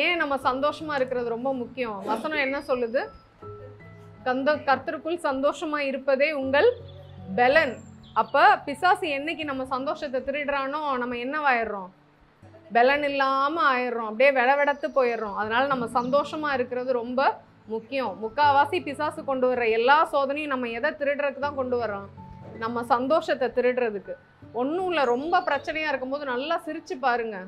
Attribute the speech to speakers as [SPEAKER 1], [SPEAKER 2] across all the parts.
[SPEAKER 1] ஏன் நம்ம சந்தோஷமா இருக்கிறது ரொம்ப முக்கியம்? வசனம் என்ன சொல்லுது? கர்த்தருக்குள் சந்தோஷமா இருப்பதே உங்கள் பலன். அப்ப பிசாசு என்னைக்கு நம்ம சந்தோஷத்தை திருடுறானோ நம்ம என்னவாயிடுறோம்? பலன் இல்லாம ஆயிடுறோம், அப்படியே வெடவெடத்து போயிடுறோம். அதனால நம்ம சந்தோஷமா இருக்கிறது ரொம்ப முக்கியம். முக்காவாசி பிசாசு கொண்டு வர்ற எல்லா சோதனையும் நம்ம எதை திருடுறதுக்கு தான் கொண்டு வர்றோம்? நம்ம சந்தோஷத்தை திருடுறதுக்கு. ஒன்றும் இல்லை, ரொம்ப பிரச்சனையாக இருக்கும்போது நல்லா சிரிச்சு பாருங்க.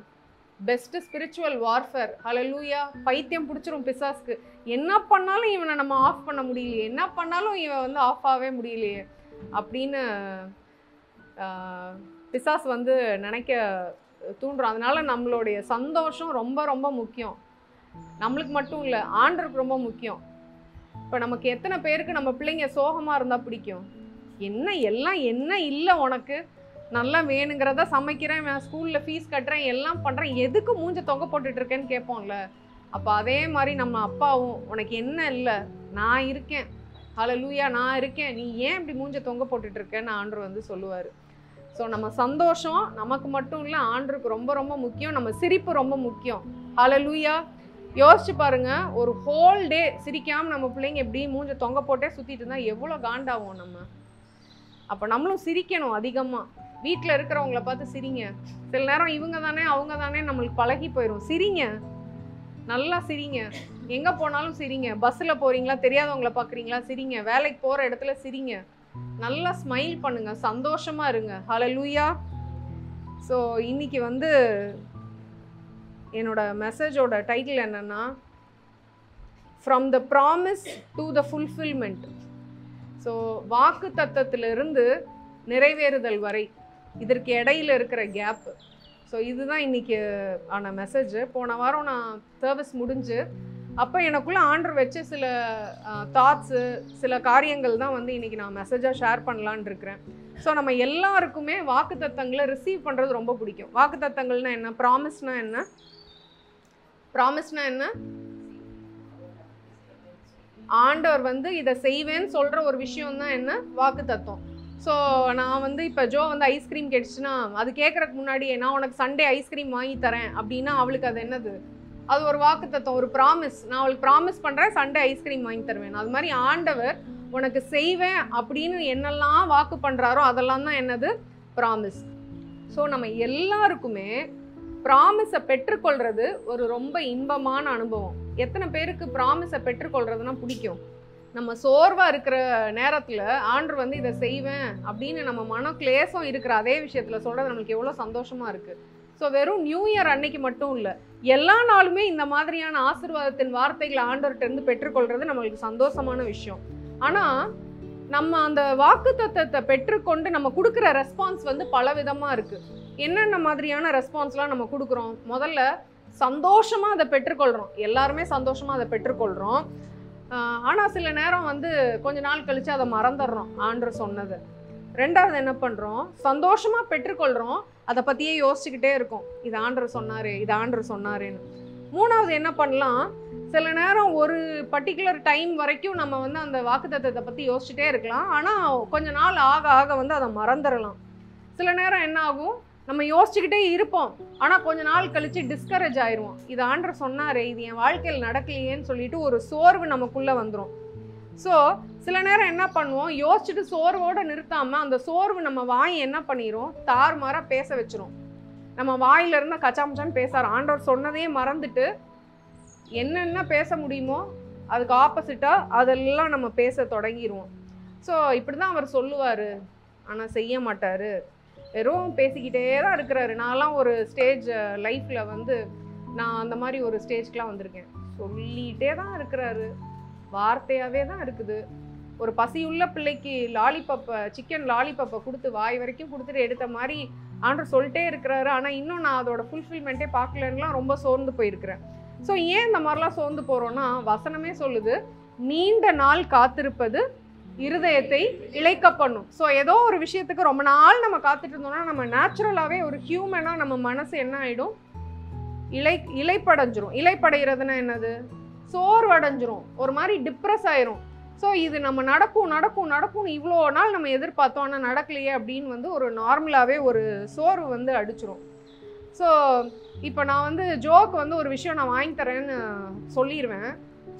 [SPEAKER 1] Best spiritual warfare. ஹல்லேலூயா. பைத்தியம் பிடிச்சிரும் பிசாஸ்க்கு. என்ன பண்ணாலும் இவனை நம்ம ஆஃப் பண்ண முடியலையே, என்ன பண்ணாலும் இவன் வந்து ஆஃப் ஆகவே முடியலையே அப்படின்னு பிசாஸ் வந்து நினைக்க தூண்டுறோம். அதனால நம்மளுடைய சந்தோஷம் ரொம்ப ரொம்ப முக்கியம். நம்மளுக்கு மட்டும் இல்லை, ஆண்டருக்கு ரொம்ப முக்கியம். இப்போ நமக்கு எத்தனை பேருக்கு நம்ம பிள்ளைங்க சோகமாக இருந்தால் பிடிக்கும்? என்ன எல்லாம் என்ன இல்லை உனக்கு, நல்லா வேணுங்கிறத சமைக்கிறேன், ஸ்கூலில் ஃபீஸ் கட்டுறேன், எல்லாம் பண்ணுறேன், எதுக்கு மூஞ்ச தொங்க போட்டுட்ருக்கேன்னு கேட்போம்ல. அப்போ அதே மாதிரி நம்ம அப்பாவும், உனக்கு என்ன இல்லை, நான் இருக்கேன், ஹல்லேலூயா, நான் இருக்கேன், நீ ஏன் இப்படி மூஞ்ச தொங்க போட்டுட்ருக்கேன்னு ஆண்டவர் வந்து சொல்லுவார். ஸோ நம்ம சந்தோஷம் நமக்கு மட்டும் இல்லை, ஆண்டருக்கு ரொம்ப ரொம்ப முக்கியம். நம்ம சிரிப்பு ரொம்ப முக்கியம். ஹல்லேலூயா. யோசிச்சு பாருங்க, ஒரு ஹோல் டே சிரிக்காமல் நம்ம பிள்ளைங்க எப்படி மூஞ்ச தொங்க போட்டே சுற்றிட்டு இருந்தால் எவ்வளோ காண்டாகும் நம்ம. அப்போ நம்மளும் சிரிக்கணும் அதிகமாக. வீட்டில் இருக்கிறவங்கள பார்த்து சிரிங்க. சில நேரம் இவங்க தானே அவங்க தானே நம்மளுக்கு பழகி போயிடும். சிரிங்க, நல்லா சிரிங்க. எங்கே போனாலும் சிரிங்க. பஸ்ஸில் போகிறீங்களா, தெரியாதவங்கள பார்க்குறீங்களா, சிரிங்க. வேலைக்கு போகிற இடத்துல சிரிங்க. நல்லா ஸ்மைல் பண்ணுங்க, சந்தோஷமாக இருங்க. ஹல்லேலூயா. ஸோ இன்னைக்கு வந்து என்னோட மெசேஜோட டைட்டில் என்னன்னா, from the promise to the fulfilment. So வாக்கு தத்தத்திலிருந்து நிறைவேறுதல் வரை இதற்கு இடையில் இருக்கிற கேப்பு. ஸோ இதுதான் இன்றைக்கி ஆன மெசேஜ். போன வாரம் நான் சர்வீஸ் முடிஞ்சு அப்போ எனக்குள்ளே ஆண்டர் வச்ச சில தாட்ஸு, சில காரியங்கள் தான் வந்து இன்றைக்கி நான் மெசேஜாக ஷேர் பண்ணலான் இருக்கிறேன். ஸோ நம்ம எல்லாருக்குமே வாக்கு தத்தங்களை ரிசீவ் பண்ணுறது ரொம்ப பிடிக்கும். வாக்கு தத்தங்கள்னால் என்ன? ப்ராமிஸ்னால் என்ன? ப்ராமிஸ்னால் என்ன? ஆண்டவர் வந்து இதை செய்வேன்னு சொல்கிற ஒரு விஷயம் தான் என்ன? வாக்கு தத்தம். ஸோ நான் வந்து இப்போ ஜோ வந்து ஐஸ்கிரீம் கேட்டுச்சுன்னா அது கேட்குறதுக்கு முன்னாடி நான் உனக்கு சண்டே ஐஸ்கிரீம் வாங்கி தரேன் அப்படின்னா அவளுக்கு அது என்னது? அது ஒரு வாக்கு தத்தம், ஒரு ப்ராமிஸ். நான் அவளுக்கு ப்ராமிஸ் பண்ணுறேன், சண்டே ஐஸ்கிரீம் வாங்கி தருவேன். அது மாதிரி ஆண்டவர் உனக்கு செய்வேன் அப்படின்னு என்னெல்லாம் வாக்கு பண்ணுறாரோ அதெல்லாம் தான் என்னது? ப்ராமிஸ். ஸோ நம்ம எல்லாருக்குமே ப்ராமிஸை பெற்றுக்கொள்கிறது ஒரு ரொம்ப இன்பமான அனுபவம். எத்தனை பேருக்கு ப்ராமிஸை பெற்றுக்கொள்றதுனா பிடிக்கும்? நம்ம சோர்வாக இருக்கிற நேரத்தில் ஆண்டவர் வந்து இதை செய்வேன் அப்படின்னு நம்ம மன கிளேசம் இருக்கிற அதே விஷயத்தில் சொல்கிறது நம்மளுக்கு எவ்வளோ சந்தோஷமாக இருக்குது. ஸோ வெறும் நியூ இயர் அன்னைக்கு மட்டும் இல்லை, எல்லா நாளுமே இந்த மாதிரியான ஆசீர்வாதத்தின் வார்த்தைகளை ஆண்டவர்கிட்டருந்து பெற்றுக்கொள்கிறது நம்மளுக்கு சந்தோஷமான விஷயம். ஆனால் நம்ம அந்த வாக்கு தத்தத்தை பெற்றுக்கொண்டு நம்ம கொடுக்குற ரெஸ்பான்ஸ் வந்து பல விதமாக இருக்குது. என்னென்ன மாதிரியான ரெஸ்பான்ஸ்லாம் நம்ம கொடுக்குறோம்? முதல்ல சந்தோஷமாக அதை பெற்றுக்கொள்கிறோம். எல்லாருமே சந்தோஷமாக அதை பெற்றுக்கொள்கிறோம். ஆனால் சில நேரம் வந்து கொஞ்ச நாள் கழித்து அதை மறந்துடுறோம் ஆண்டவர் சொன்னது. ரெண்டாவது என்ன பண்ணுறோம்? சந்தோஷமாக பெற்றுக்கொள்கிறோம், அதை பற்றியே யோசிச்சுக்கிட்டே இருக்கோம், இது ஆண்டவர் சொன்னார், இது ஆண்டவர் சொன்னாருன்னு. மூணாவது என்ன பண்ணலாம்? சில நேரம் ஒரு பர்டிகுலர் டைம் வரைக்கும் நம்ம வந்து அந்த வாக்குத்தத்தத்தை பற்றி யோசிச்சுட்டே இருக்கலாம். ஆனால் கொஞ்ச நாள் ஆக ஆக வந்து அதை மறந்துடலாம். சில நேரம் என்ன ஆகும்? நம்ம யோசிச்சுக்கிட்டே இருப்போம், ஆனால் கொஞ்ச நாள் கழித்து டிஸ்கரேஜ் ஆயிடுவோம். இது ஆண்டவர் சொன்னார், இது என் வாழ்க்கையில் நடக்கலையேன்னு சொல்லிட்டு ஒரு சோர்வு நமக்குள்ளே வந்துடும். ஸோ சில நேரம் என்ன பண்ணுவோம்? யோசிச்சுட்டு சோர்வோடு நிறுத்தாமல் அந்த சோர்வு நம்ம வாயை என்ன பண்ணிடும்? தாறுமாறாக பேச வச்சிரும். நம்ம வாயிலிருந்து கச்சாமச்சான்னு பேசார். ஆண்டவர் சொன்னதையே மறந்துட்டு என்னென்ன பேச முடியுமோ அதுக்கு ஆப்போசிட்டாக அதெல்லாம் நம்ம பேச தொடங்கிடுவோம். ஸோ இப்படி தான் அவர் சொல்லுவார், ஆனால் செய்ய மாட்டார், வெறும் பேசிக்கிட்டே தான் இருக்கிறாரு. நான்லாம் ஒரு ஸ்டேஜ் லைஃப்பில் வந்து நான் அந்த மாதிரி ஒரு ஸ்டேஜ்க்கெலாம் வந்திருக்கேன். சொல்லிகிட்டே தான் இருக்கிறாரு, வார்த்தையாகவே தான் இருக்குது. ஒரு பசியுள்ள பிள்ளைக்கு லாலிபப்பை, சிக்கன் லாலிபப்பை கொடுத்து வாய் வரைக்கும் கொடுத்துட்டு எடுத்த மாதிரி ஆண்டவர் சொல்லிட்டே இருக்கிறாரு. ஆனால் இன்னும் நான் அதோட ஃபுல்ஃபில்மெண்ட்டே பார்க்கலன்னுலாம் ரொம்ப சோர்ந்து போயிருக்கிறேன். ஸோ ஏன் இந்த மாதிரிலாம் சோர்ந்து போகிறோன்னா, வசனமே சொல்லுது, நீண்ட நாள் காத்திருப்பது இருதயத்தை இளைக்க பண்ணும். ஸோ ஏதோ ஒரு விஷயத்துக்கு ரொம்ப நாள் நம்ம காத்துட்டு இருந்தோம்னா நம்ம நேச்சுரலாகவே ஒரு ஹியூமனாக நம்ம மனசு என்ன ஆகிடும்? இலைப்படைஞ்சிரும். இலைப்படைகிறதுனா என்னது? சோர்வடைஞ்சிரும், ஒரு மாதிரி டிப்ரெஸ் ஆயிரும். ஸோ இது நம்ம நடக்கும் இவ்வளோ நாள் நம்ம எதிர்பார்த்தோம், ஆனால் நடக்கலையே அப்படின்னு வந்து ஒரு நார்மலாகவே ஒரு சோர்வு வந்து அடிச்சிரும். ஸோ இப்போ நான் வந்து ஜோக்கு வந்து ஒரு விஷயம் நான் வாங்கி தரேன்னு சொல்லிடுவேன்.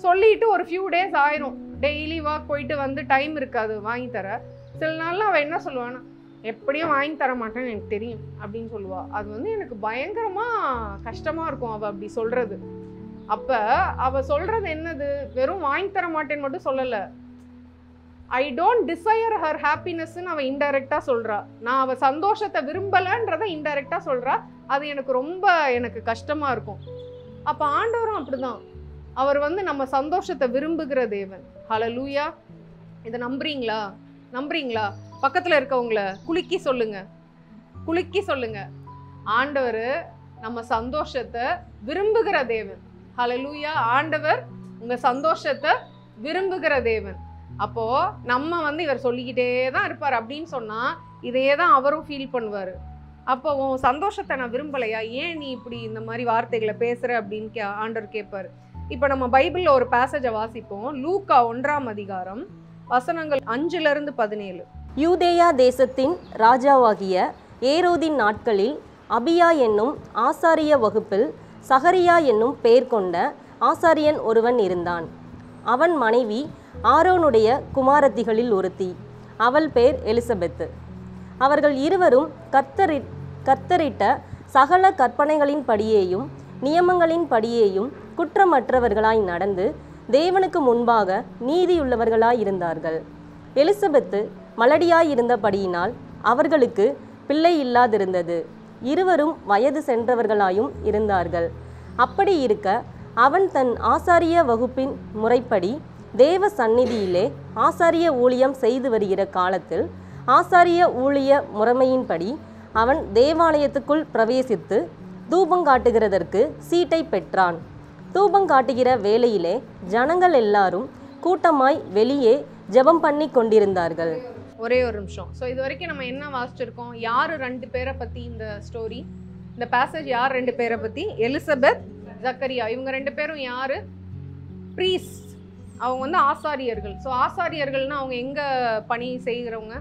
[SPEAKER 1] சொல்லிட்டு ஒரு ஃபியூ டேஸ் ஆயிரும், டெய்லி ஒர்க் போயிட்டு வந்து டைம் இருக்காது வாங்கி தர. சில நாளில் அவள் என்ன சொல்லுவான்னா, எப்படியும் வாங்கி தர மாட்டேன்னு எனக்கு தெரியும் அப்படின்னு சொல்லுவாள். அது வந்து எனக்கு பயங்கரமாக கஷ்டமாக இருக்கும் அவள் அப்படி சொல்கிறது. அப்போ அவள் சொல்கிறது என்னது, வெறும் வாங்கி தர மாட்டேன்னு மட்டும் சொல்லலை, ஐ டோன்ட் டிசையர் ஹர் ஹாப்பினஸ்ன்னு அவள் இன்டைரக்டாக சொல்கிறா. நான் அவள் சந்தோஷத்தை விரும்பலைன்றதை இன்டைரக்டாக சொல்கிறா. அது எனக்கு கஷ்டமாக இருக்கும். அப்போ ஆண்டவரும் அப்படிதான், அவர் வந்து நம்ம சந்தோஷத்தை விரும்புகிற தேவன். ஹல்லேலூயா. இதை நம்புறீங்களா? பக்கத்தில் இருக்கவங்கள குலுக்கி சொல்லுங்க, ஆண்டவர் நம்ம சந்தோஷத்தை விரும்புகிற தேவன். ஹல்லேலூயா. ஆண்டவர் உங்க சந்தோஷத்தை விரும்புகிற தேவன். அப்போ நம்ம வந்து இவர் சொல்லிக்கிட்டே தான் இருப்பார் அப்படின்னு சொன்னா இதையே தான் அவரும் ஃபீல் பண்ணுவார். அப்போ உன் சந்தோஷத்தை நான் விரும்பலையா, ஏன் நீ இப்படி இந்த மாதிரி வார்த்தைகளை பேசுற அப்படின்னு ஆண்டவர் கேட்பாரு. இப்போ நம்ம பைபிளில் ஒரு பேசேஜை வாசிப்போம். லூக்கா 1ஆம் அதிகாரம் வசனங்கள் 5-17.
[SPEAKER 2] யூதேயா தேசத்தின் ராஜாவாகிய ஏரோதின் நாட்களில் அபியா என்னும் ஆசாரிய வகுப்பில் சகரியா என்னும் பெயர் கொண்ட ஆசாரியன் ஒருவன் இருந்தான். அவன் மனைவி ஆரோனுடைய குமாரத்திகளில் ஒருத்தி, அவள் பேர் எலிசபெத்து. அவர்கள் இருவரும் கர்த்தரிட்ட சகல கற்பனைகளின் படியேயும் நியமங்களின் படியேயும் குற்றமற்றவர்களாய் நடந்து தேவனுக்கு முன்பாக நீதியுள்ளவர்களாய் இருந்தார்கள். எலிசபெத்து மலடியாயிருந்தபடியினால் அவர்களுக்கு பிள்ளை இல்லாதிருந்தது. இருவரும் வயது சென்றவர்களாயும் இருந்தார்கள். அப்படி இருக்க அவன் தன் ஆசாரிய வகுப்பின் முறைப்படி தேவ சந்நிதியிலே ஆசாரிய ஊழியம் செய்து வருகிற காலத்தில் ஆசாரிய ஊழிய முறைமையின்படி அவன் தேவாலயத்துக்குள் பிரவேசித்து தூபங்காட்டுகிறதற்கு சீட்டை பெற்றான். தூபங்காட்டுகிற வேளையிலே ஜனங்கள் எல்லாரும் கூட்டமாய் வெளியே ஜெபம் பண்ணி கொண்டிருந்தார்கள்.
[SPEAKER 1] ஒரே ஒரு நிமிஷம். ஸோ இது வரைக்கும் நம்ம என்ன வாசிச்சிருக்கோம், யார் 2 பேரை பற்றி இந்த ஸ்டோரி, இந்த பேசேஜ் யார் 2 பேரை பற்றி, எலிசபெத், ஜக்கரியா. இவங்க 2 பேரும் யார், ப்ரீஸ்ட். அவங்க வந்து ஆசாரியர்கள். ஸோ ஆசாரியர்கள்னா அவங்க எங்கே பணி செய்கிறவங்க,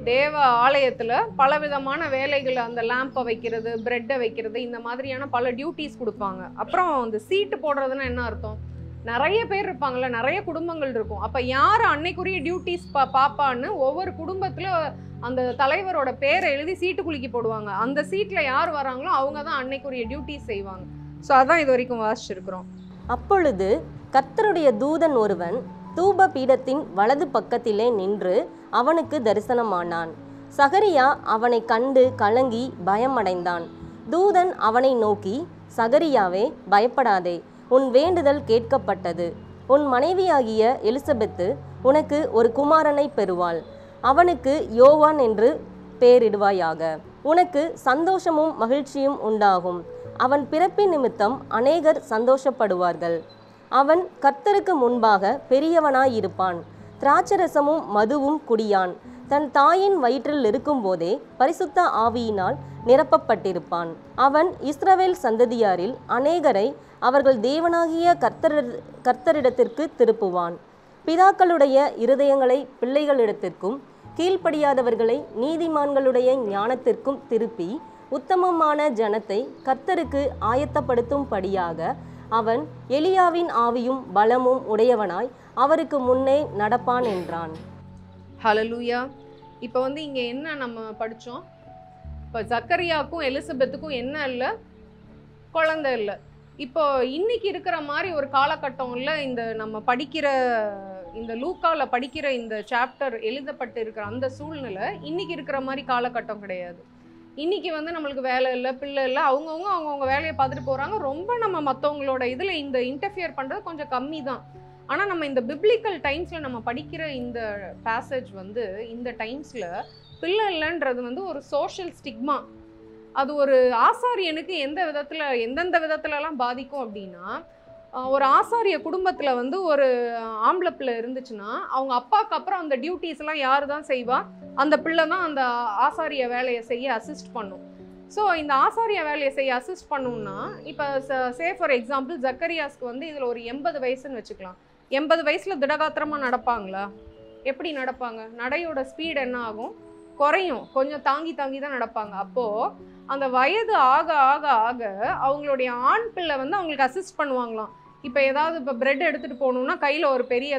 [SPEAKER 1] தேவ ஆலயத்தில் பலவிதமான வேலைகள், அந்த லேம்பை வைக்கிறது, பிரெட்டை வைக்கிறது, இந்த மாதிரியான பல டியூட்டிஸ் கொடுப்பாங்க. அப்புறம் இந்த சீட்டு போடுறதுன்னா என்ன அர்த்தம், நிறைய பேர் இருப்பாங்கள்ல, நிறைய குடும்பங்கள் இருக்கும். அப்போ யார் அன்னைக்குரிய டியூட்டிஸ் பாப்பான்னு ஒவ்வொரு குடும்பத்தில் அந்த தலைவரோட பேரை எழுதி சீட்டு குலுக்கி போடுவாங்க. அந்த சீட்டில் யார் வராங்களோ அவங்க தான் அன்னைக்குரிய டியூட்டிஸ் செய்வாங்க. ஸோ அதான் இது வரைக்கும் வாசிச்சிருக்கிறோம்.
[SPEAKER 2] அப்பொழுது கர்த்தருடைய தூதன் ஒருவன் தூப பீடத்தின் வலது பக்கத்திலே நின்று அவனுக்கு தரிசனமானான். சகரியா அவனை கண்டு கலங்கி பயமடைந்தான். தூதன் அவனை நோக்கி, சகரியாவே, பயப்படாதே, உன் வேண்டுதல் கேட்கப்பட்டது. உன் மனைவியாகிய எலிசபெத்து உனக்கு ஒரு குமாரனை பெறுவாள். அவனுக்கு யோவான் என்று பெயரிடுவாயாக. உனக்கு சந்தோஷமும் மகிழ்ச்சியும் உண்டாகும். அவன் பிறப்பின் நிமித்தம் அநேகர் சந்தோஷப்படுவார்கள். அவன் கர்த்தருக்கு முன்பாக பெரியவனாயிருப்பான். திராட்சரசமும் மதுவும் குடியான். தன் தாயின் வயிற்றில் இருக்கும்போதே பரிசுத்த ஆவியினால் நிரப்பப்பட்டிருப்பான். அவன் இஸ்ரவேல் சந்ததியாரில் அநேகரை அவர்கள் தேவனாகிய கர்த்தரிடத்திற்கு திருப்புவான். பிதாக்களுடைய இருதயங்களை பிள்ளைகளிடத்திற்கும் கீழ்ப்படியாதவர்களை நீதிமான்களுடைய ஞானத்திற்கும் திருப்பி உத்தமமான ஜனத்தை கர்த்தருக்கு ஆயத்தப்படுத்தும்படியாக அவன் எலியாவின் ஆவியும் பலமும் உடையவனாய் அவருக்கு முன்னே நடப்பான் என்றான்.
[SPEAKER 1] ஹல்லேலூயா. இப்போ வந்து இங்கே என்ன நம்ம படித்தோம், இப்போ ஜக்கரியாவுக்கும் எலிசபெத்துக்கும் என்ன இல்லை, குழந்தை இல்லை. இப்போ இன்னைக்கு இருக்கிற மாதிரி ஒரு காலகட்டம் இல்லை. இந்த நம்ம படிக்கிற இந்த லூக்காவில் படிக்கிற இந்த சாப்டர் எழுதப்பட்டு இருக்கிற அந்த சூழ்நிலை இன்னைக்கு இருக்கிற மாதிரி காலகட்டம் கிடையாது. இன்னைக்கு வந்து நம்மளுக்கு வேலை இல்லை, பிள்ளை இல்லை, அவங்கவுங்க வேலையை பார்த்துட்டு போகிறாங்க. ரொம்ப நம்ம மற்றவங்களோட இதில் இந்த இன்டர்ஃபியர் பண்ணுறது கொஞ்சம் கம்மி தான். ஆனால் நம்ம இந்த பிப்ளிக்கல் டைம்ஸில் நம்ம படிக்கிற இந்த பேசேஜ் வந்து இந்த டைம்ஸில் பிள்ளை இல்லைன்றது வந்து ஒரு சோஷியல் ஸ்டிக்மா. அது ஒரு ஆசாரியனுக்கு எந்தெந்த விதத்துலலாம் பாதிக்கும் அப்படின்னா, ஒரு ஆசாரிய குடும்பத்தில் வந்து ஒரு ஆம்பளை பிள்ளை இருந்துச்சுன்னா அவங்க அப்பாவுக்கு அப்புறம் அந்த டியூட்டிஸ்லாம் யார் தான் செய்வா, அந்த பிள்ளை தான் அந்த ஆசாரிய வேலையை செய்ய அசிஸ்ட் பண்ணும். ஸோ இந்த ஆசாரிய வேலையை செய்ய அசிஸ்ட் பண்ணணும்னா, இப்போ சே ஃபார் எக்ஸாம்பிள் ஜக்கரியாஸ்க்கு வந்து இதில் ஒரு 80 வயசுன்னு வச்சுக்கலாம். 80 வயசில் திடகாத்திரமாக நடப்பாங்களா? எப்படி நடப்பாங்க? நடையோட ஸ்பீட் என்ன ஆகும்? குறையும், கொஞ்சம் தாங்கி தாங்கி தான் நடப்பாங்க. அப்போது அந்த வயது ஆக ஆக ஆக அவங்களுடைய ஆண் பிள்ளை வந்து அவங்களுக்கு அசிஸ்ட் பண்ணுவாங்களாம். இப்போ ஏதாவது இப்போ பிரெட் எடுத்துகிட்டு போகணுன்னா கையில் ஒரு பெரிய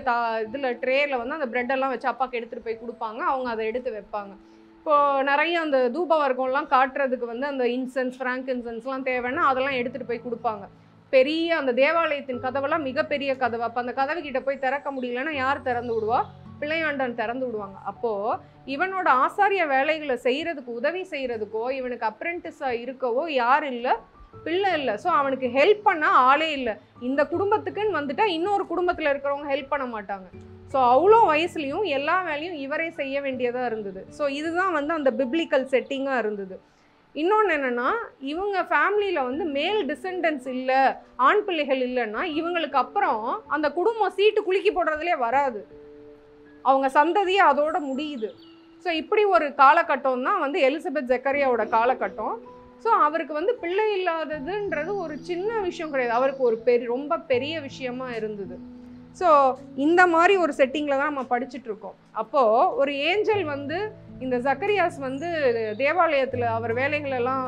[SPEAKER 1] இதில் ட்ரேயில் வந்து அந்த ப்ரெட்டெல்லாம் வச்சு அப்பாவுக்கு எடுத்துகிட்டு போய் கொடுப்பாங்க. அவங்க அதை எடுத்து வைப்பாங்க. இப்போது நிறைய அந்த தூப வர்க்கம்லாம் காட்டுறதுக்கு வந்து அந்த இன்சென்ஸ், ஃப்ராங்க்-இன்சென்ஸ்லாம் தேவைன்னா அதெல்லாம் எடுத்துகிட்டு போய் கொடுப்பாங்க. பெரிய அந்த தேவாலயத்தின் கதவெல்லாம் மிகப்பெரிய கதவு. அப்போ அந்த கதவுக்கிட்ட போய் திறக்க முடியலன்னா யார் திறந்து விடுவா? பிள்ளையாண்டான் திறந்து விடுவாங்க. அப்போது இவனோட ஆசாரிய வேலைகளை செய்கிறதுக்கு, உதவி செய்கிறதுக்கோ, இவனுக்கு அப்ரெண்டிஸாக இருக்கவோ யார் இல்லை? பிள்ளை இல்லை. ஸோ அவனுக்கு ஹெல்ப் பண்ண ஆளே இல்லை. இந்த குடும்பத்துக்குன்னு வந்துட்டா இன்னொரு குடும்பத்தில் இருக்கிறவங்க ஹெல்ப் பண்ண மாட்டாங்க. ஸோ அவ்வளோ வயசுலையும் எல்லா வேலையும் இவரே செய்ய வேண்டியதாக இருந்தது. ஸோ இதுதான் வந்து அந்த பிப்ளிக்கல் செட்டிங்காக இருந்தது. இன்னொன்று என்னென்னா, இவங்க ஃபேமிலியில் வந்து மேல் டிசெண்டன்ஸ் இல்லை, ஆண் பிள்ளைகள் இல்லைன்னா இவங்களுக்கு அப்புறம் அந்த குடும்பம் சீட்டு குலுக்கி போடுறதுலே வராது. அவங்க சந்ததியே அதோட முடியுது. ஸோ இப்படி ஒரு காலகட்டம் தான் வந்து எலிசபெத் ஜக்கரியாவோட காலகட்டம். ஸோ அவருக்கு வந்து பிள்ளை இல்லாததுன்றது ஒரு சின்ன விஷயம் கிடையாது, அவருக்கு ஒரு ரொம்ப பெரிய விஷயமா இருந்தது. ஸோ இந்த மாதிரி ஒரு செட்டிங்கில் தான் நம்ம படிச்சுட்ருக்கோம். அப்போது ஒரு ஏஞ்சல் வந்து இந்த ஜக்கரியாஸ் வந்து தேவாலயத்தில் அவர் வேலைகளெல்லாம்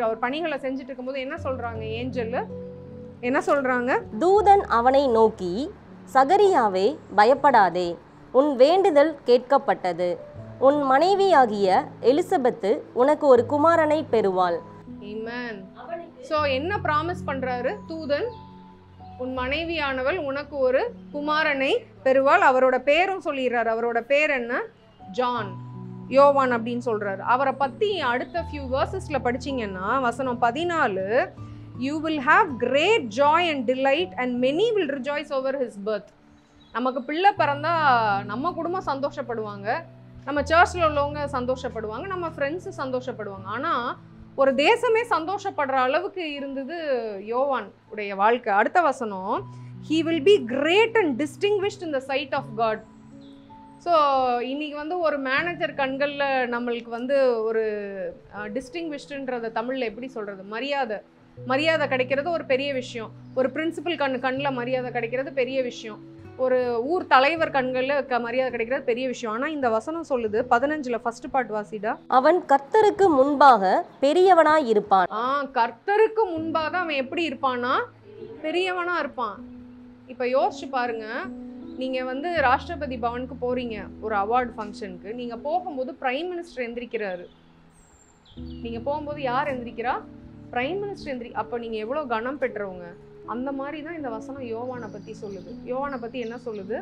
[SPEAKER 1] அவர் பணிகளை செஞ்சுட்டு இருக்கும்போது என்ன சொல்கிறாங்க? ஏஞ்சல் என்ன சொல்கிறாங்க?
[SPEAKER 2] தூதன் அவனை நோக்கி, சகரியாவே பயப்படாதே, உன் வேண்டுதல் கேட்கப்பட்டது, உன் மனைவியாகிய எலிசபெத்து உனக்கு ஒரு குமாரனை பெறுவாள்.
[SPEAKER 1] ஆமென். ஸோ என்ன ப்ராமிஸ் பண்ணுறாரு தூதன்? உன் மனைவியானவள் உனக்கு ஒரு குமாரனை பெறுவாள். அவரோட பேரும் சொல்லிடுறாரு. அவரோட பேர் என்ன? ஜான், யோவான் அப்படின்னு சொல்கிறாரு. அவரை பற்றி அடுத்த ஃபியூ வேர்சஸில் படிச்சிங்கன்னா வசனம் 14, you will have great joy and delight and many will rejoice over his birth. நமக்கு பிள்ளை பிறந்தா நம்ம குடும்பம் சந்தோஷப்படுவாங்க, நம்ம சர்ச்சில் உள்ளவங்க சந்தோஷப்படுவாங்க, நம்ம ஃப்ரெண்ட்ஸு சந்தோஷப்படுவாங்க. ஆனால் ஒரு தேசமே சந்தோஷப்படுற அளவுக்கு இருந்தது யோவான் உடைய வாழ்க்கை. அடுத்த வசனம், he will be great and distinguished in the sight of God. So இன்றைக்கி வந்து ஒரு மேனேஜர் கண்களில் நம்மளுக்கு வந்து ஒரு டிஸ்டிங்விஷ்டுன்றதை தமிழில் எப்படி சொல்கிறது? மரியாதை கிடைக்கிறது ஒரு பெரிய விஷயம். ஒரு பிரின்சிபல் கண்ணில் மரியாதை கிடைக்கிறது பெரிய விஷயம். ஒரு ஊர் தலைவர் கண்களில் மரியாதை கிடைக்கிறது பெரிய விஷயம். ஆனால் இந்த வசனம் சொல்லுது 15 ஃபர்ஸ்ட் பார்ட் வாசிடா, அவன்
[SPEAKER 2] கர்த்தருக்கு முன்பாக பெரியவனாய் இருப்பான்.
[SPEAKER 1] கர்த்தருக்கு முன்பாக அவன் எப்படி இருப்பானா? பெரியவனா இருப்பான். இப்போ யோசிச்சு பாருங்க, நீங்கள் வந்து ராஷ்டிரபதி பவனுக்கு போகிறீங்க ஒரு அவார்டு ஃபங்க்ஷனுக்கு. நீங்கள் போகும்போது பிரைம் மினிஸ்டர் எந்திரிக்கிறாரு. நீங்கள் போகும்போது யார் எந்திரிக்கிறா? பிரைம் மினிஸ்டர் அப்போ நீங்கள் எவ்வளோ கனம் பெற்றவங்க. அந்த மாதிரி தான் இந்த வசனம் யோவானை பற்றி சொல்லுது. யோவானை பற்றி என்ன சொல்லுது?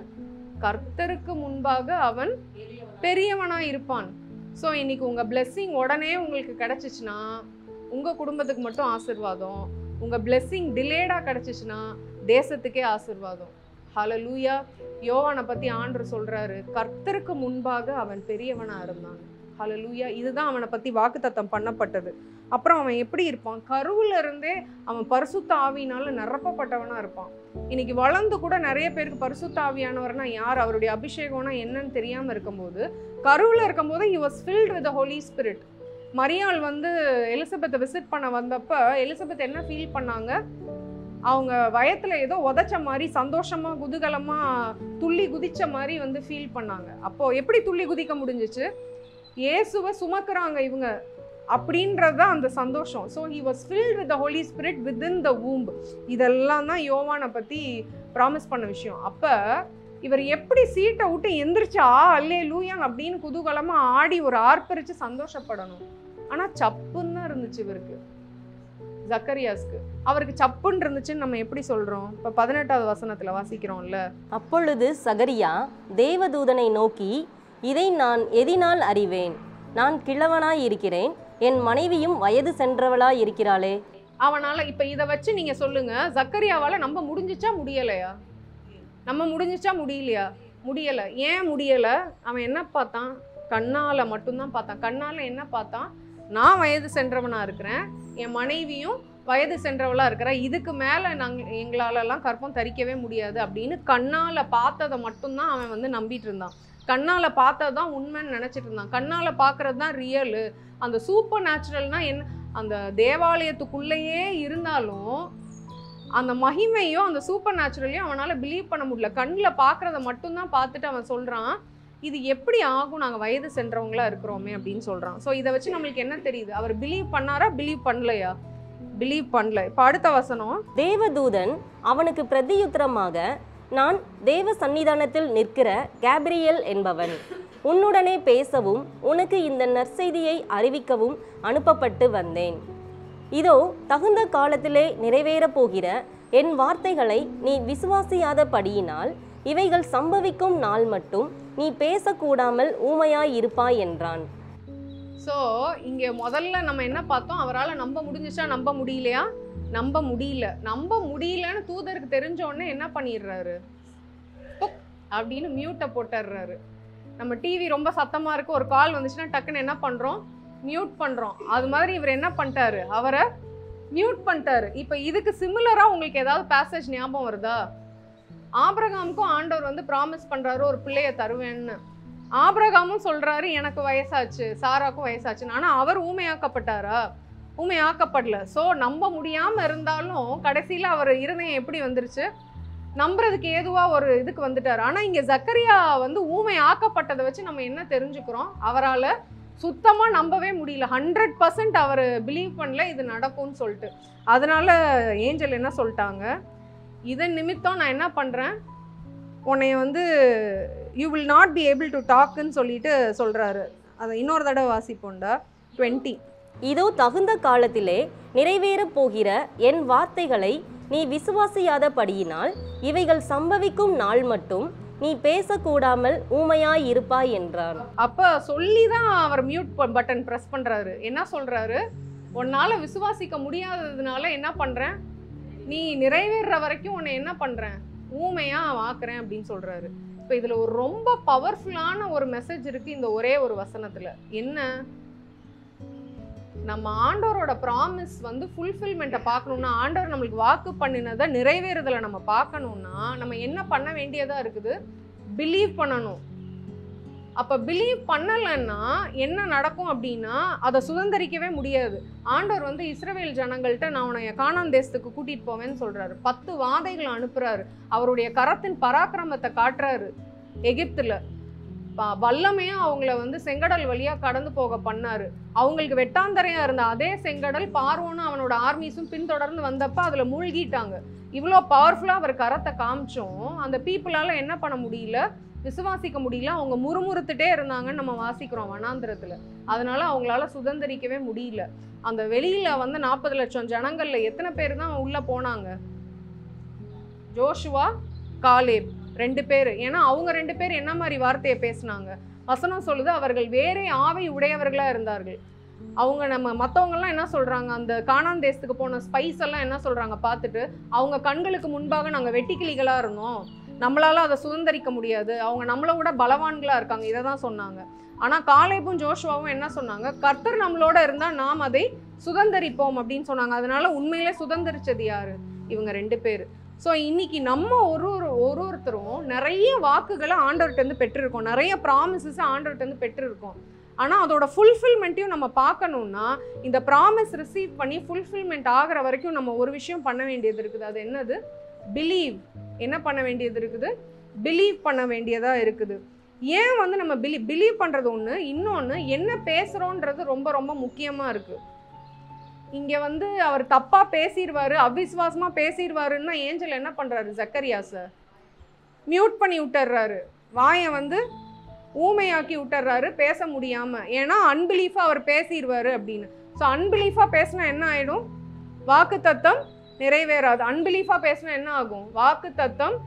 [SPEAKER 1] கர்த்தருக்கு முன்பாக அவன் பெரியவனாக இருப்பான். ஸோ இன்னைக்கு உங்கள் பிளெஸ்ஸிங் உடனே உங்களுக்கு கிடச்சிச்சின்னா உங்கள் குடும்பத்துக்கு மட்டும் ஆசீர்வாதம். உங்கள் பிளெஸ்ஸிங் டிலேடாக கிடச்சிச்சின்னா தேசத்துக்கே ஆசீர்வாதம். ஹல்லேலூயா. யோவானை பற்றி ஆண்டவர் சொல்கிறாரு, கர்த்தருக்கு முன்பாக அவன் பெரியவனாக இருந்தான். ஹல்லேலூயா. இதுதான் அவனை பற்றி வாக்குத்தத்தம் பண்ணப்பட்டது. அப்புறம் அவன் எப்படி இருப்பான்? கருவில் இருந்தே அவன் பரிசுத்த ஆவியினால நிரப்பப்பட்டவனாக இருப்பான். இன்னைக்கு வளர்ந்து கூட நிறைய பேருக்கு பரிசுத்த ஆவியானவர்னா யார், அவருடைய அபிஷேகம்னா என்னன்னு தெரியாமல் இருக்கும்போது, கருவில் இருக்கும்போது he was filled with the Holy Spirit. மரியாள் வந்து எலிசபெத்தை விசிட் பண்ண வந்தப்போ எலிசபெத் என்ன ஃபீல் பண்ணாங்க? அவங்க வயத்தில் ஏதோ உதச்ச மாதிரி சந்தோஷமாக குதூகலமாக துள்ளி குதிச்ச மாதிரி வந்து ஃபீல் பண்ணாங்க. அப்போது எப்படி துள்ளி குதிக்க முடிஞ்சிச்சு? இயேசுவை சுமக்குறாங்க இவங்க அப்படின்றது தான் அந்த சந்தோஷம். So he was filled with the Holy Spirit within the womb. இதெல்லாம் தான் யோவானை பற்றி ப்ராமிஸ் பண்ண விஷயம். அப்போ இவர் எப்படி சீட்டை விட்டு எந்திரிச்சா அல்லேலூயா அப்படின்னு குதூகலமாக ஆடி ஒரு ஆர்ப்பரித்து சந்தோஷப்படணும். ஆனால் சப்புன்னு தான் இருந்துச்சு இவருக்கு, ஜக்கரியாஸ்க்கு. அவருக்கு சப்புன்னு இருந்துச்சுன்னு நம்ம எப்படி சொல்கிறோம்? இப்போ 18வது வசனத்தில் வாசிக்கிறோம்ல,
[SPEAKER 2] அப்பொழுது சகரியா தேவதூதனை நோக்கி, இதை நான் எதினால் அறிவேன்? நான் கிழவனாய் இருக்கிறேன், என் மனைவியும் வயது சென்றவளாய் இருக்கிறாளே.
[SPEAKER 1] அவனால் இப்போ இதை வச்சு நீங்கள் சொல்லுங்கள், ஜக்கரியாவால் நம்ம முடிஞ்சிச்சா முடியலையா? நம்ம முடிஞ்சிச்சா முடியலையா? முடியலை. ஏன் முடியலை? அவன் என்ன பார்த்தான்? கண்ணால் மட்டும்தான் பார்த்தான். கண்ணால் என்ன பார்த்தான்? நான் வயது சென்றவனாக இருக்கிறேன், என் மனைவியும் வயது சென்றவளாக இருக்கிறா, இதுக்கு மேலே எங்களாலெல்லாம் கற்பம் தரிக்கவே முடியாது அப்படின்னு கண்ணால் பார்த்ததை மட்டும்தான் அவன் வந்து நம்பிட்டு இருந்தான். கண்ணால் பார்த்தது தான் உண்மைன்னு நினச்சிட்டு இருந்தான். கண்ணால் பார்க்குறது தான் ரியலு. அந்த சூப்பர் நேச்சுரல்னால் என்ன? அந்த தேவாலயத்துக்குள்ளேயே இருந்தாலும் அந்த மகிமையும் அந்த சூப்பர் நேச்சுரலையும் அவனால் பிலீவ் பண்ண முடியல. கண்ணில் பார்க்குறத மட்டும்தான் பார்த்துட்டு அவன் சொல்கிறான், இது எப்படி ஆகும், நாங்கள் வயது சென்றவங்களா இருக்கிறோமே அப்படின்னு சொல்கிறான். ஸோ இதை வச்சு நம்மளுக்கு என்ன தெரியுது, அவர் பிலீவ் பண்ணாரா பிலீவ் பண்ணலையா? பிலீவ் பண்ணல. இப்போ அடுத்த வசனம்,
[SPEAKER 2] தேவதூதன் அவனுக்கு பிரதியுத்தரமாக, நான் தேவ சந்நிதானத்தில் நிற்கிற கேப்ரியேல் என்பவன், உன்னுடனே பேசவும் உனக்கு இந்த நற்செய்தியை அறிவிக்கவும் அனுப்பப்பட்டு வந்தேன். இதோ தகுந்த காலத்திலே நிறைவேறப் போகிற என் வார்த்தைகளை நீ விசுவாசியாதபடியினால் இவைகள் சம்பவிக்கும் நாள் மட்டும் நீ பேசக்கூடாமல் ஊமையாய் இருப்பாய் என்றான்.
[SPEAKER 1] ஸோ இங்கே முதல்ல நம்ம என்ன பார்த்தோம், அவரால் நம்ப முடிஞ்சிச்சா நம்ப முடியலையா? நம்ப முடியல. நம்ப முடியலன்னு தூதருக்கு தெரிஞ்ச உடனே என்ன பண்ணிடுறாரு, அப்படின்னு மியூட்டை போட்டுடுறாரு. நம்ம டிவி ரொம்ப சத்தமாக இருக்கு, ஒரு கால் வந்துச்சுன்னா டக்குன்னு என்ன பண்ணுறோம், மியூட் பண்ணுறோம். அது மாதிரி இவர் என்ன பண்ணிட்டாரு, அவரை மியூட் பண்ணிட்டாரு. இப்போ இதுக்கு சிமிலராக உங்களுக்கு ஏதாவது பேசேஜ் ஞாபகம் வருதா? ஆபிரகாமுக்கும் ஆண்டவர் வந்து ப்ராமிஸ் பண்ணுறாரு ஒரு பிள்ளைய தருவேன்னு. ஆபிரகாமும் சொல்கிறாரு எனக்கு வயசாச்சு, சாராக்கும் வயசாச்சுன்னு. ஆனால் அவர் ஊமையாக்கப்பட்டாரா? ஊமையாக்கப்படல. ஸோ நம்ப முடியாமல் இருந்தாலும் கடைசியில் அவர் இருதயம் எப்படி வந்துருச்சு, நம்புறதுக்கு ஏதுவாக ஒரு இதுக்கு வந்துட்டார். ஆனால் இங்கே ஜக்கரியா வந்து ஊமை ஆக்கப்பட்டதை வச்சு நம்ம என்ன தெரிஞ்சுக்கிறோம், அவரால் சுத்தமாக நம்பவே முடியல. 100% அவர் பிலீவ் பண்ணல இது நடக்கும்னு சொல்லிட்டு. அதனால ஏஞ்சல் என்ன சொல்லிட்டாங்க, இதன் நிமித்தம் நான் என்ன பண்ணுறேன், உன்னைய வந்து you will not be able to டாக்குன்னு சொல்லிட்டு சொல்கிறாரு. அதை இன்னொரு தடவை வாசிப்போண்டா. 20.
[SPEAKER 2] இதோ தகுந்த காலத்திலே நிறைவேறப் போகிற என் வார்த்தைகளை நீ விசுவாசியாதபடியினால் இவைகள் சம்பவிக்கும் நாள் மட்டும் நீ பேசக்கூடாமல் ஊமையாய் இருப்பாய் என்றார்.
[SPEAKER 1] அப்போ சொல்லி தான் அவர் மியூட் பட்டன் ப்ரெஸ் பண்ணுறாரு. என்ன சொல்கிறாரு, உன்னால் விசுவாசிக்க முடியாததுனால என்ன பண்ணுறேன், நீ நிறைவேற வரைக்கும் உன்னை என்ன பண்ணுறேன், ஊமையாக ஆக்குறேன் அப்படின்னு சொல்கிறாரு. இப்போ இதில் ஒரு ரொம்ப பவர்ஃபுல்லான ஒரு மெசேஜ் இருக்குது இந்த ஒரே ஒரு வசனத்தில். என்ன, நம்ம ஆண்டவரோட ப்ராமிஸ் வந்து ஃபுல்ஃபில்மெண்ட்டை பார்க்கணுன்னா, ஆண்டவர் நம்மளுக்கு வாக்கு பண்ணினதை நிறைவேறுதலை நம்ம பார்க்கணுன்னா நம்ம என்ன பண்ண வேண்டியதாக இருக்குது, பிலீவ் பண்ணணும். அப்போ பிலீவ் பண்ணலைன்னா என்ன நடக்கும் அப்படின்னா அதை சுதந்திரிக்கவே முடியாது. ஆண்டவர் வந்து இஸ்ரவேல் ஜனங்கள்கிட்ட நான் உன்னை கானான் தேசத்துக்கு கூட்டிகிட்டு போவேன்னு சொல்கிறாரு. 10 வாதைகளை அனுப்புகிறாரு. அவருடைய கரத்தின் பராக்கிரமத்தை காட்டுறாரு. எகிப்தில் வல்லமையாக அவங்கள வந்து செங்கடல் வழியாக கடந்து போக பண்ணார். அவங்களுக்கு வெட்டாந்தரையாக இருந்த அதே செங்கடல் பார்வோனும் அவனோட ஆர்மிஸும் பின்தொடர்ந்து வந்தப்போ அதில் மூழ்கிட்டாங்க. இவ்வளோ பவர்ஃபுல்லாக அவர் கரத்தை காமிச்சோம், அந்த பீப்புளால் என்ன பண்ண முடியல, விசுவாசிக்க முடியல. அவங்க முறுமுறுத்துட்டே இருந்தாங்கன்னு நம்ம வாசிக்கிறோம் வனாந்திரத்தில். அதனால அவங்களால சுதந்திரிக்கவே முடியல. அந்த வெளியில் வந்து 40 லட்சம் ஜனங்களில் எத்தனை பேர் தான் உள்ளே போனாங்க, ஜோஷுவா காலேப் 2 பேர். ஏன்னா அவங்க 2 பேர் என்ன மாதிரி வார்த்தையை பேசினாங்க, வசனம் சொல்லுது அவர்கள் வேறே ஆவி உடையவர்களாக இருந்தார்கள். அவங்க நம்ம மற்றவங்கெல்லாம் என்ன சொல்கிறாங்க, அந்த கானான் தேசத்துக்கு போன ஸ்பைஸ் எல்லாம் என்ன சொல்கிறாங்க பார்த்துட்டு, அவங்க கண்களுக்கு முன்பாக நாங்கள் வெட்டிக்கிளிகளாக இருந்தோம், நம்மளால அதை சுதந்திரிக்க முடியாது, அவங்க நம்மளை விட பலவான்களாக இருக்காங்க, இதை தான் சொன்னாங்க. ஆனால் காலேபும் ஜோஷுவாவும் என்ன சொன்னாங்க, கர்த்தர் நம்மளோட இருந்தால் நாம் அதை சுதந்திரிப்போம் அப்படின்னு சொன்னாங்க. அதனால உண்மையிலே சுதந்திரிச்சது யாரு, இவங்க 2 பேர். ஸோ இன்னைக்கு நம்ம ஒருத்தரும் நிறைய வாக்குகளை ஆண்டவர்கிட்டருந்து பெற்றிருக்கோம், நிறைய ப்ராமிசஸை ஆண்டவர்கிட்டருந்து பெற்றிருக்கோம். ஆனால் அதோட ஃபுல்ஃபில்மெண்ட்டையும் நம்ம பார்க்கணுன்னா இந்த ப்ராமிஸ் ரிசீவ் பண்ணி ஃபுல்ஃபில்மெண்ட் ஆகிற வரைக்கும் நம்ம ஒரு விஷயம் பண்ண வேண்டியது இருக்குது. அது என்னது, பிலீவ். என்ன பண்ண வேண்டியது இருக்குது, பிலீவ் பண்ண வேண்டியதாக இருக்குது. ஏன் வந்து நம்ம பிலீவ் பண்ணுறது ஒன்று, இன்னொன்று என்ன பேசுகிறோன்றது ரொம்ப ரொம்ப முக்கியமாக இருக்குது. இங்கே வந்து அவர் தப்பாக பேசிடுவார், அவிசுவாசமாக பேசிடுவாருன்னா ஏஞ்சல் என்ன பண்ணுறாரு, ஜக்கரியாஸை மியூட் பண்ணி விட்டுறாரு, வாயை வந்து ஊமையாக்கி விட்டுறாரு, பேச முடியாமல். ஏன்னா அன்பிலீஃபாக அவர் பேசிடுவார் அப்படின்னு. ஸோ அன்பிலீஃபாக பேசினா என்ன ஆகிடும், வாக்கு தத்தம் நிறைவேறாது. அன்பிலீஃபாக பேசினா என்ன ஆகும், வாக்கு தத்தம்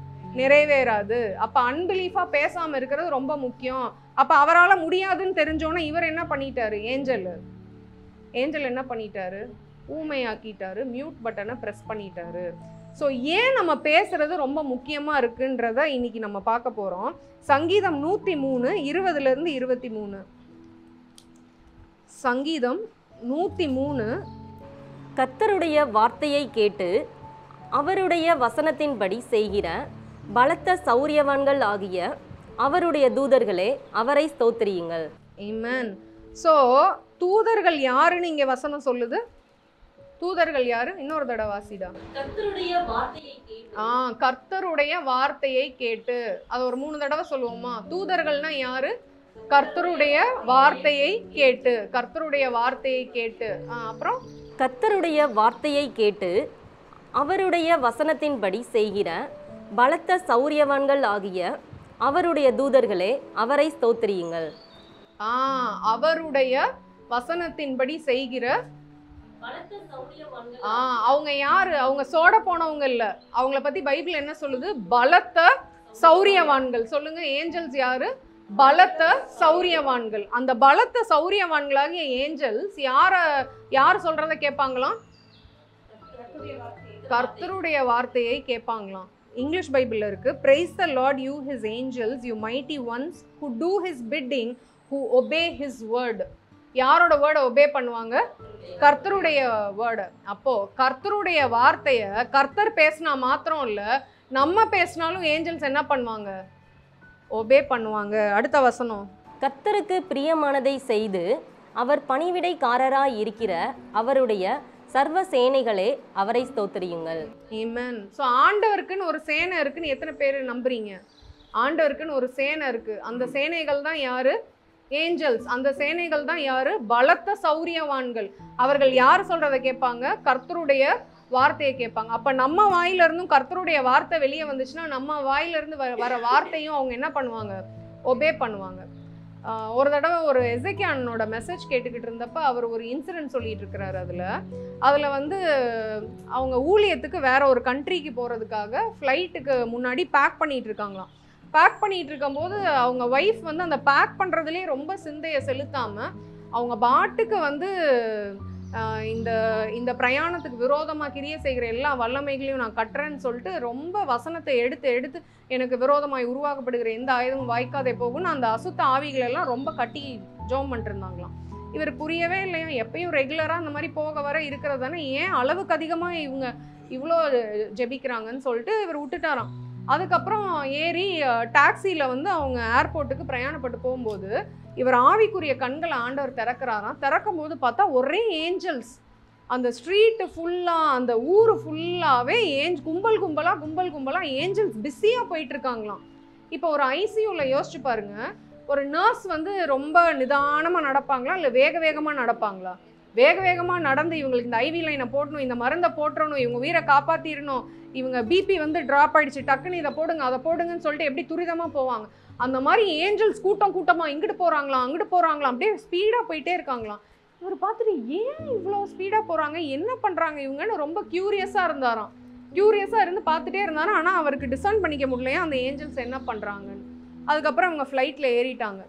[SPEAKER 1] நிறைவேறாது. அப்போ அன்பிலீஃபாக பேசாமல் இருக்கிறது ரொம்ப முக்கியம். அப்போ அவரால் முடியாதுன்னு தெரிஞ்சோன்னே இவர் என்ன பண்ணிட்டாரு, ஏஞ்சல் என்ன பண்ணிட்டாரு, ஊமையாக்கிட்டாரு, மியூட் பட்டனை ப்ரெஸ் பண்ணிட்டாரு. ஸோ ஏன் நம்ம பேசுறது ரொம்ப முக்கியமாக இருக்குன்றத இன்னைக்கு நம்ம பார்க்க போகிறோம். சங்கீதம் 103 20 - 23. சங்கீதம் 103.
[SPEAKER 2] கர்த்தருடைய வார்த்தையை கேட்டு அவருடைய வசனத்தின்படி செய்கிற பலத்த சௌரியவான்கள் ஆகிய அவருடைய தூதர்களே அவரை ஸ்தோத்திரியுங்கள்.
[SPEAKER 1] ஆமென். ஸோ தூதர்கள் யாருன்னு இங்கே வசனம் சொல்லுது, தூதர்கள் யாரு? இன்னொரு தடவை வாசிடா.
[SPEAKER 2] கர்த்தருடைய வார்த்தையை கேட்டு.
[SPEAKER 1] கர்த்தருடைய வார்த்தையை கேட்டு. அது ஒரு 3 தடவை சொல்லுவோமா? தூதர்கள்னா யாரு? கர்த்தருடைய வார்த்தையை கேட்டு. கர்த்தருடைய வார்த்தையை கேட்டு. அப்புறம்
[SPEAKER 2] கர்த்தருடைய வார்த்தையை கேட்டு அவருடைய வசனத்தின்படி செய்கிற பலத்த சௌரியவான்கள் ஆகிய அவருடைய தூதர்களே, அவரை ஸ்தோத்திரியுங்கள்.
[SPEAKER 1] அவருடைய வசனத்தின்படி செய்கிற அவங்க யாரு? அவங்க சோட போனவங்க இல்ல. அவங்கள பத்தி பைபிள் என்ன சொல்லுது? பலத்த சௌரியவான்கள். சொல்லுங்க, ஏஞ்சல்ஸ் யாரு? பலத்த சௌரியவான்கள். அந்த பலத்த சௌரியவான்களாகிய ஏஞ்சல்ஸ் யார் சொல்றத கேட்பாங்களாம்? கர்த்தருடைய வார்த்தையை கேட்பாங்களாம். இங்கிலீஷ் பைபிள்ல இருக்கு, praise the Lord you his angels you mighty ones who do his bidding who obey his word. யாரோட வேர்டை ஒபே பண்ணுவாங்க? கர்த்தருடைய வேர்டை. அப்போ கர்த்தருடைய வார்த்தைய கர்த்தர் பேசினா மாத்திரம் இல்ல, நம்ம பேசினாலும் ஏஞ்சல்ஸ் என்ன பண்ணுவாங்க? ஒபே பண்ணுவாங்க. அடுத்த வசனம்,
[SPEAKER 2] கர்த்தருக்கு பிரியமானதை செய்து அவர் பணிவிடைக்காரராய் இருக்கிற அவருடைய சர்வ சேனைகளே, அவரை ஸ்தோத்திரியுங்கள்.
[SPEAKER 1] ஆமென். ஸோ ஆண்டவருக்குன்னு ஒரு சேனை இருக்குன்னு எத்தனை பேர் நம்புறீங்க? ஆண்டவருக்குன்னு ஒரு சேனை இருக்கு. அந்த சேனைகள் தான் யாரு? ஏஞ்சல்ஸ். அந்த சேனைகள் தான் யாரு? பலத்த சௌரியவான்கள். அவர்கள் யார் சொல்றதை கேட்பாங்க? கர்த்தருடைய வார்த்தையை கேட்பாங்க. அப்ப நம்ம வாயில இருந்தும் கர்த்தருடைய வார்த்தை வெளியே வந்துச்சுன்னா நம்ம வாயில இருந்து வர வார்த்தையும் அவங்க என்ன பண்ணுவாங்க? ஒபே பண்ணுவாங்க. ஒரு தடவை ஒரு எசேக்கியானோட மெசேஜ் கேட்டுக்கிட்டு இருந்தப்ப அவர் ஒரு இன்சிடென்ட் சொல்லிட்டு இருக்கிறாரு. அதில் வந்து அவங்க ஊழியத்துக்கு வேற ஒரு கண்ட்ரிக்கு போகிறதுக்காக ஃப்ளைட்டுக்கு முன்னாடி பேக் பண்ணிட்டு இருக்காங்களாம். பேக் பண்ணிட்டு இருக்கும்போது அவங்க ஒய்ஃப் வந்து அந்த பேக் பண்ணுறதுலேயே ரொம்ப சிந்தையை செலுத்தாமல் அவங்க பாட்டுக்கு வந்து இந்த பிரயாணத்துக்கு விரோதமாக கிரிய செய்கிற எல்லா வல்லமைகளையும் நான் கட்டுறேன்னு சொல்லிட்டு ரொம்ப வசனத்தை எடுத்து எனக்கு விரோதமாய் உருவாக்கப்படுகிற எந்த ஆயுதமும் வாய்க்காதே போகும்னு அந்த அசுத்த ஆவிகளெல்லாம் ரொம்ப கட்டி ஜோம் பண்ணிட்டு இருந்தாங்களாம். இவர் புரியவே இல்லையா, எப்பயும் ரெகுலராக அந்த மாதிரி போக வர இருக்கிறது தானே, ஏன் அளவுக்கு அதிகமாக இவங்க இவ்வளோ ஜெபிக்கிறாங்கன்னு சொல்லிட்டு இவர் விட்டுட்டாராம். அதுக்கப்புறம் ஏறி டாக்ஸியில் வந்து அவங்க ஏர்போர்ட்டுக்கு பிரயாணப்பட்டு போகும்போது இவர் ஆவிக்குரிய கண்களை ஆண்டவர் திறக்கிறாராம். திறக்கும் போது பார்த்தா ஒரே ஏஞ்சல்ஸ். அந்த ஸ்ட்ரீட்டு ஃபுல்லாக, அந்த ஊர் ஃபுல்லாகவே கும்பல் கும்பலாக ஏஞ்சல்ஸ் பிஸியாக போயிட்டு இருக்காங்களாம். இப்போ ஒரு ஐசியூவில் யோசிச்சு பாருங்க, ஒரு நர்ஸ் வந்து ரொம்ப நிதானமாக நடப்பாங்களா இல்லை வேகமாக நடப்பாங்களா? வேகமாக நடந்து இவங்களுக்கு இந்த ஐவி லைனை போடணும், இந்த மருந்தை போட்டுறணும், இவங்க உயிரை காப்பாற்றிடணும், இவங்க பிபி வந்து ட்ராப் ஆகிடுச்சு, டக்குன்னு இதை போடுங்க அதை போடுங்கன்னு சொல்லிட்டு எப்படி துரிதமாக போவாங்க. அந்த மாதிரி ஏஞ்சல்ஸ் கூட்டமாக இங்கிட்டு போகிறாங்களாம், அப்படியே ஸ்பீடாக போயிட்டே இருக்காங்களாம். இவர் பார்த்துட்டு ஏன் இவ்வளோ ஸ்பீடாக போகிறாங்க, என்ன பண்ணுறாங்க இவங்கன்னு ரொம்ப க்யூரியஸாக இருந்தாராம். க்யூரியஸாக இருந்து பார்த்துட்டே இருந்தாராம். ஆனால் அவருக்கு டிசைன் பண்ணிக்க முடியலையா அந்த ஏஞ்சல்ஸ் என்ன பண்ணுறாங்கன்னு. அதுக்கப்புறம் அவங்க ஃப்ளைட்டில் ஏறிட்டாங்க.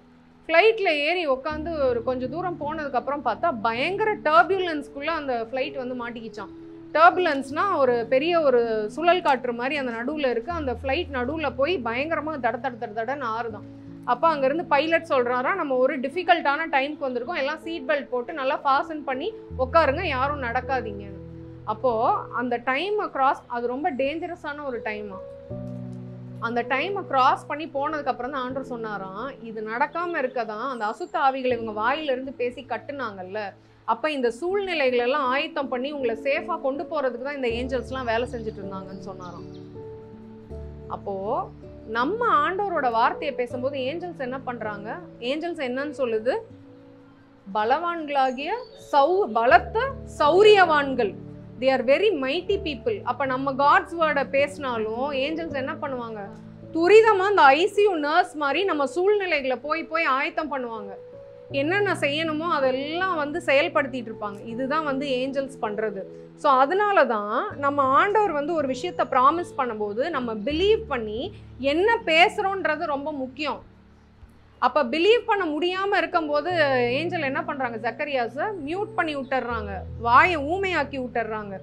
[SPEAKER 1] ஃப்ளைட்டில் ஏறி உட்காந்து ஒரு கொஞ்சம் தூரம் போனதுக்கப்புறம் பார்த்தா பயங்கர டர்புலன்ஸ்குள்ளே அந்த ஃப்ளைட் வந்து மாட்டிக்கிச்சான். டர்புலன்ஸ்னால் ஒரு பெரிய ஒரு சுழல் காற்று மாதிரி அந்த நடுவில் இருக்குது. அந்த ஃப்ளைட் நடுவில் போய் பயங்கரமாக தடன்னு ஆறுதான். அப்போ அங்கேருந்து பைலட் சொல்கிறாரா, நம்ம ஒரு டிஃபிகல்ட்டான டைமுக்கு வந்திருக்கோம், எல்லாம் சீட் பெல்ட் போட்டு நல்லா ஃபாஸ்டன் பண்ணி உட்காருங்க, யாரும் நடக்காதீங்கன்னு. அப்போது அந்த டைமை அது ரொம்ப டேஞ்சரஸான ஒரு டைமாக. அந்த டைமை கிராஸ் பண்ணி போனதுக்கப்புறம் தான் ஆண்டவர் சொன்னாராம், இது நடக்காமல் இருக்கதான் அந்த அசுத்த ஆவிகளை இவங்க வாயிலிருந்து பேசி கட்டுனாங்கல்ல, அப்போ இந்த சூழ்நிலைகளெல்லாம் ஆயத்தம் பண்ணி உங்களை சேஃபாக கொண்டு போகிறதுக்கு தான் இந்த ஏஞ்சல்ஸ்லாம் வேலை செஞ்சுட்டு இருந்தாங்கன்னு சொன்னாராம். அப்போது நம்ம ஆண்டவரோட வார்த்தையை பேசும்போது ஏஞ்சல்ஸ் என்ன பண்ணுறாங்க? ஏஞ்சல்ஸ் என்னன்னு சொல்லுது? பலவான்களாகிய பலத்த சௌரியவான்கள். they are very mighty people. அப்போ நம்ம காட்ஸ் வேர்டை பேசினாலும் ஏஞ்சல்ஸ் என்ன பண்ணுவாங்க? துரிதமாக அந்த ஐசியூ நர்ஸ் மாதிரி நம்ம சூழ்நிலைகளை போய் ஆயத்தம் பண்ணுவாங்க. என்னென்ன செய்யணுமோ அதெல்லாம் வந்து செயல்படுத்திட்டு இருப்பாங்க. இதுதான் வந்து ஏஞ்சல்ஸ் பண்ணுறது. ஸோ அதனால தான் நம்ம ஆண்டவர் வந்து ஒரு விஷயத்தை ப்ராமிஸ் பண்ணும்போது நம்ம பிலீவ் பண்ணி என்ன பேசுகிறோன்றது ரொம்ப முக்கியம். அப்போ பிலீவ் பண்ண முடியாமல் இருக்கும்போது ஏஞ்சல் என்ன பண்ணுறாங்க? ஜக்கரியாஸை மியூட் பண்ணி விட்டுறாங்க, வாயை ஊமையாக்கி விட்டுறாங்க.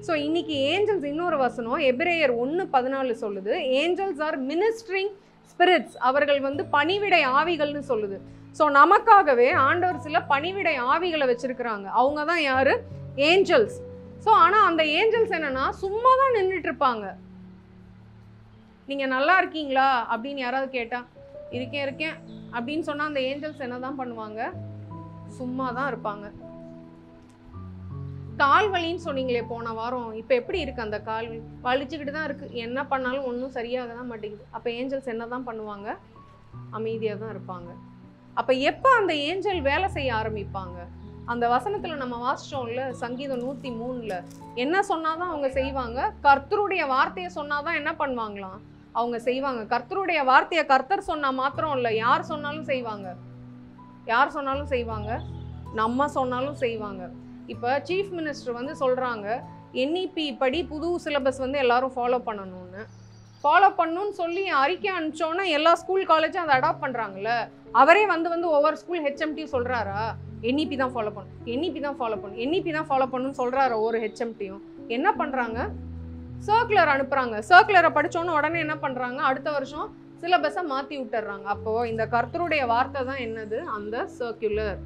[SPEAKER 1] ஸோ இன்னைக்கு ஏஞ்சல்ஸ் இன்னொரு வசனம் எபிரேயர் 1:14 சொல்லுது, ஏஞ்சல்ஸ் ஆர் மினிஸ்ட்ரிங் ஸ்பிரிட்ஸ். அவர்கள் வந்து பணிவிடை ஆவிகள்னு சொல்லுது. ஸோ நமக்காகவே ஆண்டவர் சில பணிவிடை ஆவிகளை வச்சிருக்கிறாங்க. அவங்க தான் யாரு? ஏஞ்சல்ஸ். ஸோ ஆனால் அந்த ஏஞ்சல்ஸ் என்னன்னா சும்மா தான் நின்றுட்டு இருப்பாங்க. நீங்கள் நல்லா இருக்கீங்களா அப்படின்னு யாராவது கேட்டால் இருக்கேன் அப்படின்னு சொன்னால் அந்த ஏஞ்சல்ஸ் என்ன தான் பண்ணுவாங்க? சும்மா தான் இருப்பாங்க. கால் வலின்னு சொன்னீங்களே போன வாரம், இப்போ எப்படி இருக்கு அந்த கால் வலி? வலிச்சுக்கிட்டு தான் இருக்கு, என்ன பண்ணாலும் ஒன்றும் சரியாக தான் மாட்டேங்குது. அப்போ ஏஞ்சல்ஸ் என்ன தான் பண்ணுவாங்க? அமைதியாக தான் இருப்பாங்க. அப்போ எப்போ அந்த ஏஞ்சல் வேலை செய்ய ஆரம்பிப்பாங்க? அந்த வசனத்தில் நம்ம வாசிச்சோம்ல, சங்கீதம் 103ல் என்ன சொன்னாதான் அவங்க செய்வாங்க? கர்த்தருடைய வார்த்தையை சொன்னாதான் என்ன பண்ணுவாங்களாம்? அவங்க செய்வாங்க. கர்த்தருடைய வார்த்தையை கர்த்தர் சொன்னா மாத்திரம் இல்லை, யார் சொன்னாலும் செய்வாங்க. யார் சொன்னாலும் செய்வாங்க, நம்ம சொன்னாலும் செய்வாங்க. இப்போ சீஃப் மினிஸ்டர் வந்து சொல்கிறாங்க NEP படி புது சிலபஸ் வந்து எல்லாரும் ஃபாலோ பண்ணணும்னு. ஃபாலோ பண்ணணும்னு சொல்லி அறிக்கை அனுப்பிச்சோன்னா எல்லா ஸ்கூல் காலேஜும் அதை அடாப்ட் பண்ணுறாங்கல்ல. அவரே வந்து ஒவ்வொரு ஸ்கூல் ஹெச்எம்டியும் சொல்கிறாரா NEP தான் ஃபாலோ பண்ணணும், NEP தான் ஃபாலோ பண்ணணும், NEP தான் ஃபாலோ பண்ணணும்னு சொல்கிறாரு ஒவ்வொரு ஹெச்எம்டியும். என்ன பண்ணுறாங்க? சர்க்குலர் அனுப்புகிறாங்க. சர்க்குலரை படித்தோன்னு உடனே என்ன பண்ணுறாங்க? அடுத்த வருஷம் சிலபஸை மாற்றி விட்டுறாங்க. அப்போது இந்த கர்த்தருடைய வார்த்தை தான் என்னது? அந்த சர்க்குலர்.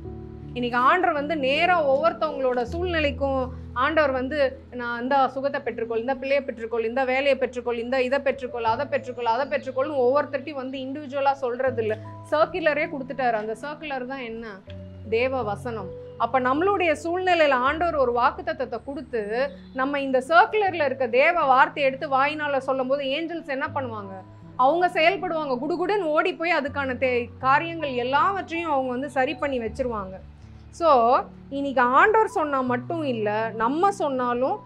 [SPEAKER 1] இன்னைக்கு ஆண்டவர் வந்து நேராக ஒவ்வொருத்தவங்களோட சூழ்நிலைக்கும் ஆண்டவர் வந்து நான் இந்த சுகத்தை பெற்றுக்கொள், இந்த பிள்ளையை பெற்றுக்கொள், இந்த வேலையை பெற்றுக்கொள், இந்த இதை பெற்றுக்கொள், அதை பெற்றுக்கொள், அதை பெற்றுக்கொள்னு ஒவ்வொருத்தர்ட்டையும் வந்து இண்டிவிஜுவலாக சொல்கிறது இல்லை. சர்க்குலரே கொடுத்துட்டாரு. அந்த சர்க்குலர் தான் என்ன? தேவ வசனம். அப்போ நம்மளுடைய சூழ்நிலையில் ஆண்டவர் ஒரு வாக்குத்தத்தத்தை கொடுத்து நம்ம இந்த சர்க்குலரில் இருக்க தேவ வார்த்தையை எடுத்து வாயினால் சொல்லும் போது ஏஞ்சல்ஸ் என்ன பண்ணுவாங்க? அவங்க செயல்படுவாங்க. குடுகுடுன்னு ஓடி போய் அதுக்கான காரியங்கள் எல்லாவற்றையும் அவங்க வந்து சரி பண்ணி வச்சிருவாங்க. ஸோ இன்னைக்கு ஆண்டவர் சொன்னால் மட்டும் இல்லை, நம்ம சொன்னாலும்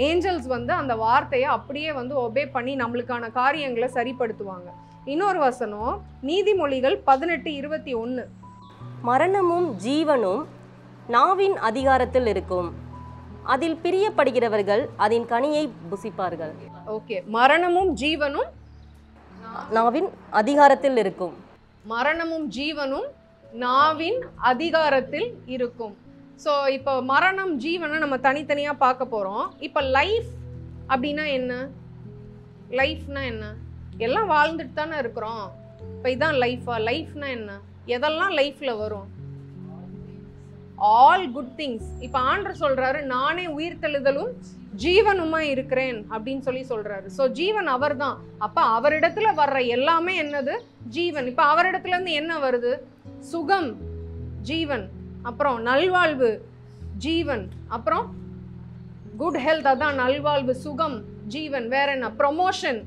[SPEAKER 1] ஏஞ்சல்ஸ் வந்து அந்த வார்த்தையை அப்படியே வந்து ஒபே பண்ணி நம்மளுக்கான காரியங்களை சரிப்படுத்துவாங்க. இன்னொரு வசனம் நீதிமொழிகள் 18:21.
[SPEAKER 2] மரணமும் ஜீவனும் நாவின் அதிகாரத்தில் இருக்கும், அதில் பிரியப்படுகிறவர்கள் அதன் கனியை புசிப்பார்கள்.
[SPEAKER 1] ஓகே, மரணமும் ஜீவனும்
[SPEAKER 2] நாவின் அதிகாரத்தில் இருக்கும்.
[SPEAKER 1] மரணமும் ஜீவனும் நாவின் அதிகாரத்தில் இருக்கும். ஸோ இப்போ மரணம் ஜீவனை நம்ம தனித்தனியாக பார்க்க போகிறோம். இப்போ லைஃப் அப்படின்னா என்ன? லைஃப்னா என்ன? எல்லாம் வாழ்ந்துட்டு தானே இருக்கிறோம். இப்போ இதான் லைஃபா? லைஃப்னா என்ன? எதெல்லாம் லைஃப்பில் வரும்? All good things. இப்போ ஆண்டவர் சொல்கிறாரு நானே உயிர்த்தெழுதலும் ஜீவனுமா இருக்கிறேன் அப்படின்னு சொல்கிறாரு. ஸோ ஜீவன் அவர் தான். அப்போ அவரிடத்துல வர்ற எல்லாமே என்னது? ஜீவன். இப்போ அவரிடத்துலேருந்து என்ன வருது? சுகம், ஜீவன். அப்புறம் நல்வாழ்வு, ஜீவன். அப்புறம் குட் ஹெல்த், அதான் நல்வாழ்வு, சுகம், ஜீவன். வேற என்ன? ப்ரொமோஷன்,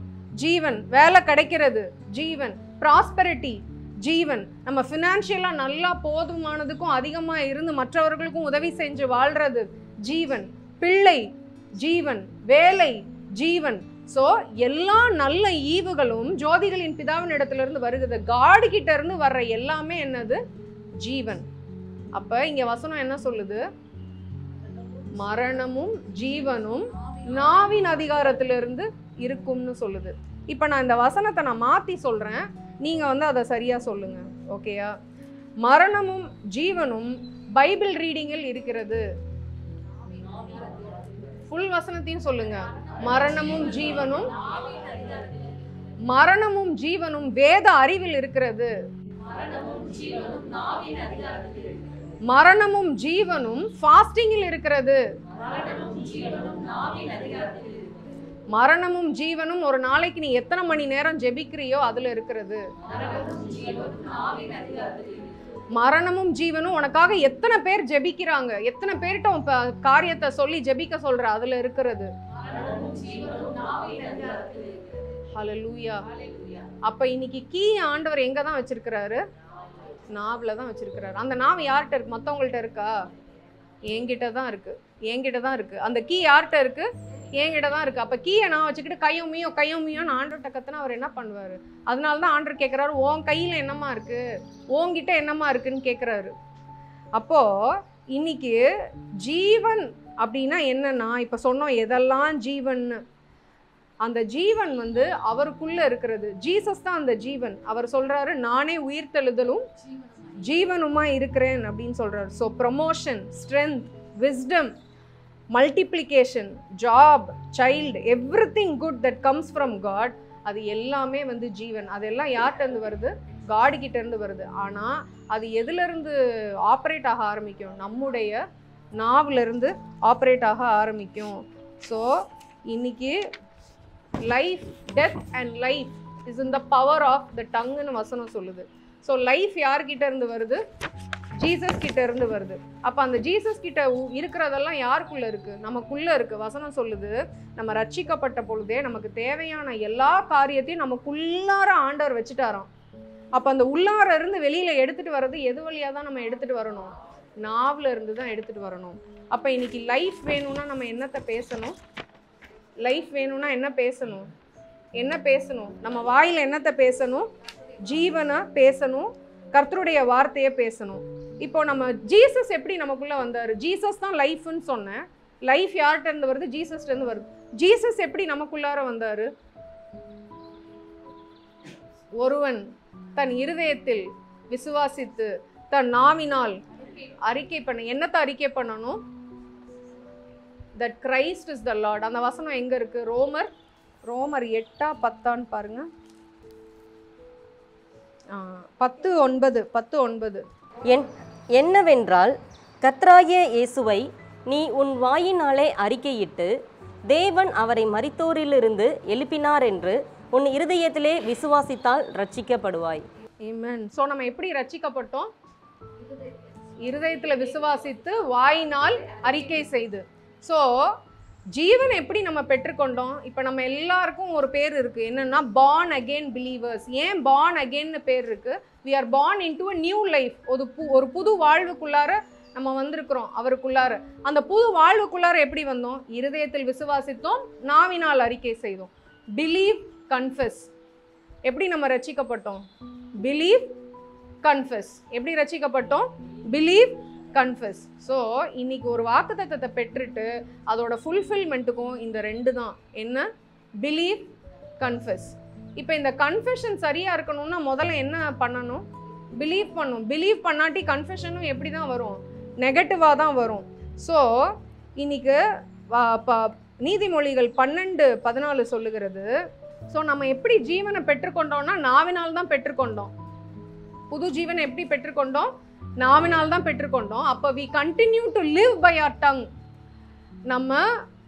[SPEAKER 1] ஜீவன். வேலை கிடைக்கிறது, ஜீவன். ப்ராஸ்பெரிட்டி, ஜீவன். நம்ம ஃபினான்ஷியலாக நல்லா போதுமானதுக்கும் அதிகமாக இருந்து மற்றவர்களுக்கும் உதவி செஞ்சு வாழ்றது, ஜீவன். பிள்ளை, ஜீவன். வேலை, ஜீவன். ஸோ எல்லா நல்ல ஈவுகளும் ஜோதிகளின் பிதாவின் இடத்துல வருகிறது. காடு கிட்ட இருந்து வர்ற எல்லாமே என்னது? ஜீவன். அப்ப இங்க வசனம் என்ன சொல்லுது? மரணமும் ஜீவனும் நாவின் அதிகாரத்திலிருந்து இருக்கும்னு சொல்லுது. இப்ப நான் இந்த வசனத்தை நான் மாத்தி சொல்றேன், நீங்க வந்து அதை சரியா சொல்லுங்க. ஓகேயா? மரணமும் ஜீவனும் பைபிள் ரீடிங்கில் இருக்கிறது. ஃபுல் வசனத்தையும் சொல்லுங்க. மரணமும் ஜீவனும், மரணமும் ஜீவனும் வேத அறிவில் இருக்கிறது. மரணமும் ஜீவனும் ஃபாஸ்டிங்கில் இருக்கிறது. மரணமும் ஜீவனும் ஒரு நாளைக்கு நீ எத்தனை மணி நேரம் ஜெபிக்கிறியோ அதுல இருக்கிறது. மரணமும் ஜீவனும் உனக்காக எத்தனை பேர் ஜெபிக்கிறாங்க, எத்தனை பேர்கிட்ட காரியத்தை சொல்லி ஜெபிக்க சொல்ற, அதுல இருக்கிறது. ஹல்லேலூயா. அப்ப இன்னைக்கு கீ ஆண்டவர் எங்க தான் வச்சிருக்கிறாரு? நாவில் தான் வச்சிருக்கிறாரு. அந்த நாவு யார்கிட்ட இருக்கு? மற்றவங்கள்ட்ட இருக்கா? என்கிட்ட தான் இருக்கு. என்கிட்ட தான் இருக்கு. அந்த கீ யார்கிட்ட இருக்கு? என்கிட்ட தான் இருக்கு. அப்ப கீயை நான் வச்சுக்கிட்டு கையோமியோன்னு ஆண்டர்கிட்ட கத்துனா அவர் என்ன பண்ணுவாரு? அதனால தான் ஆண்டர் கேட்கிறாரு, உன் கையில என்னமா இருக்கு, உன்கிட்ட என்னமா இருக்குன்னு கேட்கிறாரு. அப்போ இன்னைக்கு ஜீவன் அப்படின்னா என்னன்னா, இப்ப சொன்னோம் எதெல்லாம் ஜீவன். அந்த ஜீவன் வந்து அவருக்குள்ள இருக்கிறது. ஜீசஸ் தான் அந்த ஜீவன். அவர் சொல்றாரு நானே உயிர்த்தெழுதலும் ஜீவனுமா இருக்கிறேன் அப்படின்னு சொல்றாரு. So promotion, strength, wisdom, multiplication, job, child, everything good that comes from God, அது எல்லாமே வந்து ஜீவன். அதெல்லாம் யார்கிட்ட இருந்து வருது? காடு கிட்ட இருந்து வருது. ஆனா அது எதுல இருந்து ஆப்ரேட் ஆக ஆரம்பிக்கும்? நம்முடைய நாவுல இருந்து ஆப்ரேட் ஆக ஆரம்பிக்கும். ஸோ இன்னைக்கு life, death and life is in the power of the டங்குன்னு வசனம் சொல்லுது. ஸோ லைஃப் யார்கிட்ட இருந்து வருது? ஜீசஸ் கிட்ட இருந்து வருது. அப்ப அந்த ஜீசஸ் கிட்ட இருக்கிறதெல்லாம் யாருக்குள்ள இருக்கு? நமக்குள்ள இருக்கு. வசனம் சொல்லுது, நம்ம ரட்சிக்கப்பட்ட பொழுதே நமக்கு தேவையான எல்லா காரியத்தையும் நமக்குள்ளார ஆண்டவர் வச்சுட்டாராம். அப்ப அந்த உள்ளார இருந்து வெளியில எடுத்துட்டு வர்றது எது வழியா தான் நம்ம எடுத்துட்டு வரணும்? நாவுல இருந்து தான் எடுத்துட்டு வரணும். அப்ப இன்னைக்கு லைஃப் வேணும்னா நம்ம என்னத்தை பேசணும்? லைஃப் வேணும்னா என்ன பேசணும்? என்ன பேசணும்? நம்ம வாயில என்னத்தை பேசணும்? ஜீவனை பேசணும், கர்த்தருடைய வார்த்தையை பேசணும். இப்போ நம்ம ஜீசஸ் எப்படி நமக்குள்ள வந்தாரு? ஜீசஸ் தான் லைஃப்னு சொன்னேன். லைஃப் யார்கிட்ட இருந்து வருது? ஜீசஸ்ல இருந்து வருது. ஜீசஸ் எப்படி நமக்குள்ளார வந்தாரு? ஒருவன் தன் இருதயத்தில் விசுவாசித்து தன் நாவினால் அறிக்கை பண்ண. என்னத்தை அறிக்கை பண்ணணும்? that Christ is the Lord. அந்த வசனம் எங்க இருக்கு? ரோமர் 8:10 பாருங்க. 10:9
[SPEAKER 2] என்னவென்றால் கர்த்தராகிய இயேசுவை நீ உன் வாயினாலே அறிக்கையிட்டு தேவன் அவரை மரித்தோரிலிருந்து எழுப்பினார் என்று உன் இருதயத்திலே விசுவாசித்தால் ரட்சிக்கப்படுவாய்.
[SPEAKER 1] ஆமென். சோ நம்ம எப்படி ரட்சிக்கப்பட்டோம்? இருதயத்துல விசுவாசித்து வாயினால் அறிக்கை செய்து. ஸோ ஜீவன் எப்படி நம்ம பெற்றுக்கொண்டோம்? இப்போ நம்ம எல்லாருக்கும் ஒரு பேர் இருக்குது, என்னென்னா பார்ன் அகெயின் பிலீவர்ஸ். ஏன் பார்ன் அகெயின்னு பேர் இருக்குது? We are born into a new life. ஒரு புது வாழ்வுக்குள்ளார நம்ம வந்திருக்கிறோம் அவருக்குள்ளார. அந்த புது வாழ்வுக்குள்ளார எப்படி வந்தோம்? இருதயத்தில் விசுவாசித்தோம், நாவினால் அறிக்கை செய்தோம். Believe, confess. எப்படி நம்ம ரட்சிக்கப்பட்டோம்? Believe, confess. எப்படி ரட்சிக்கப்பட்டோம்? Believe, confess. ஸோ இன்னைக்கு ஒரு வாக்குத்தத்தத்தை பெற்றுட்டு அதோட ஃபுல்ஃபில்மெண்ட்டுக்கும் இந்த ரெண்டு தான். என்ன? Believe, confess. இப்போ இந்த கன்ஃபெஷன் சரியாக இருக்கணும்னா முதல்ல என்ன பண்ணணும்? பிலீவ் பண்ணணும். பிலீவ் பண்ணாட்டி கன்ஃபெஷனும் எப்படி தான் வரும்? நெகட்டிவாக தான் வரும். ஸோ இன்னைக்கு நீதிமொழிகள் 12:14 சொல்லுகிறது. ஸோ நம்ம எப்படி ஜீவனை பெற்றுக்கொண்டோம்னா நாவினால் தான் பெற்றுக்கொண்டோம். புது ஜீவனை எப்படி பெற்றுக்கொண்டோம்? நாவினால் தான் பெற்றுக்கொண்டோம். அப்போ we continue to live by our tongue. நம்ம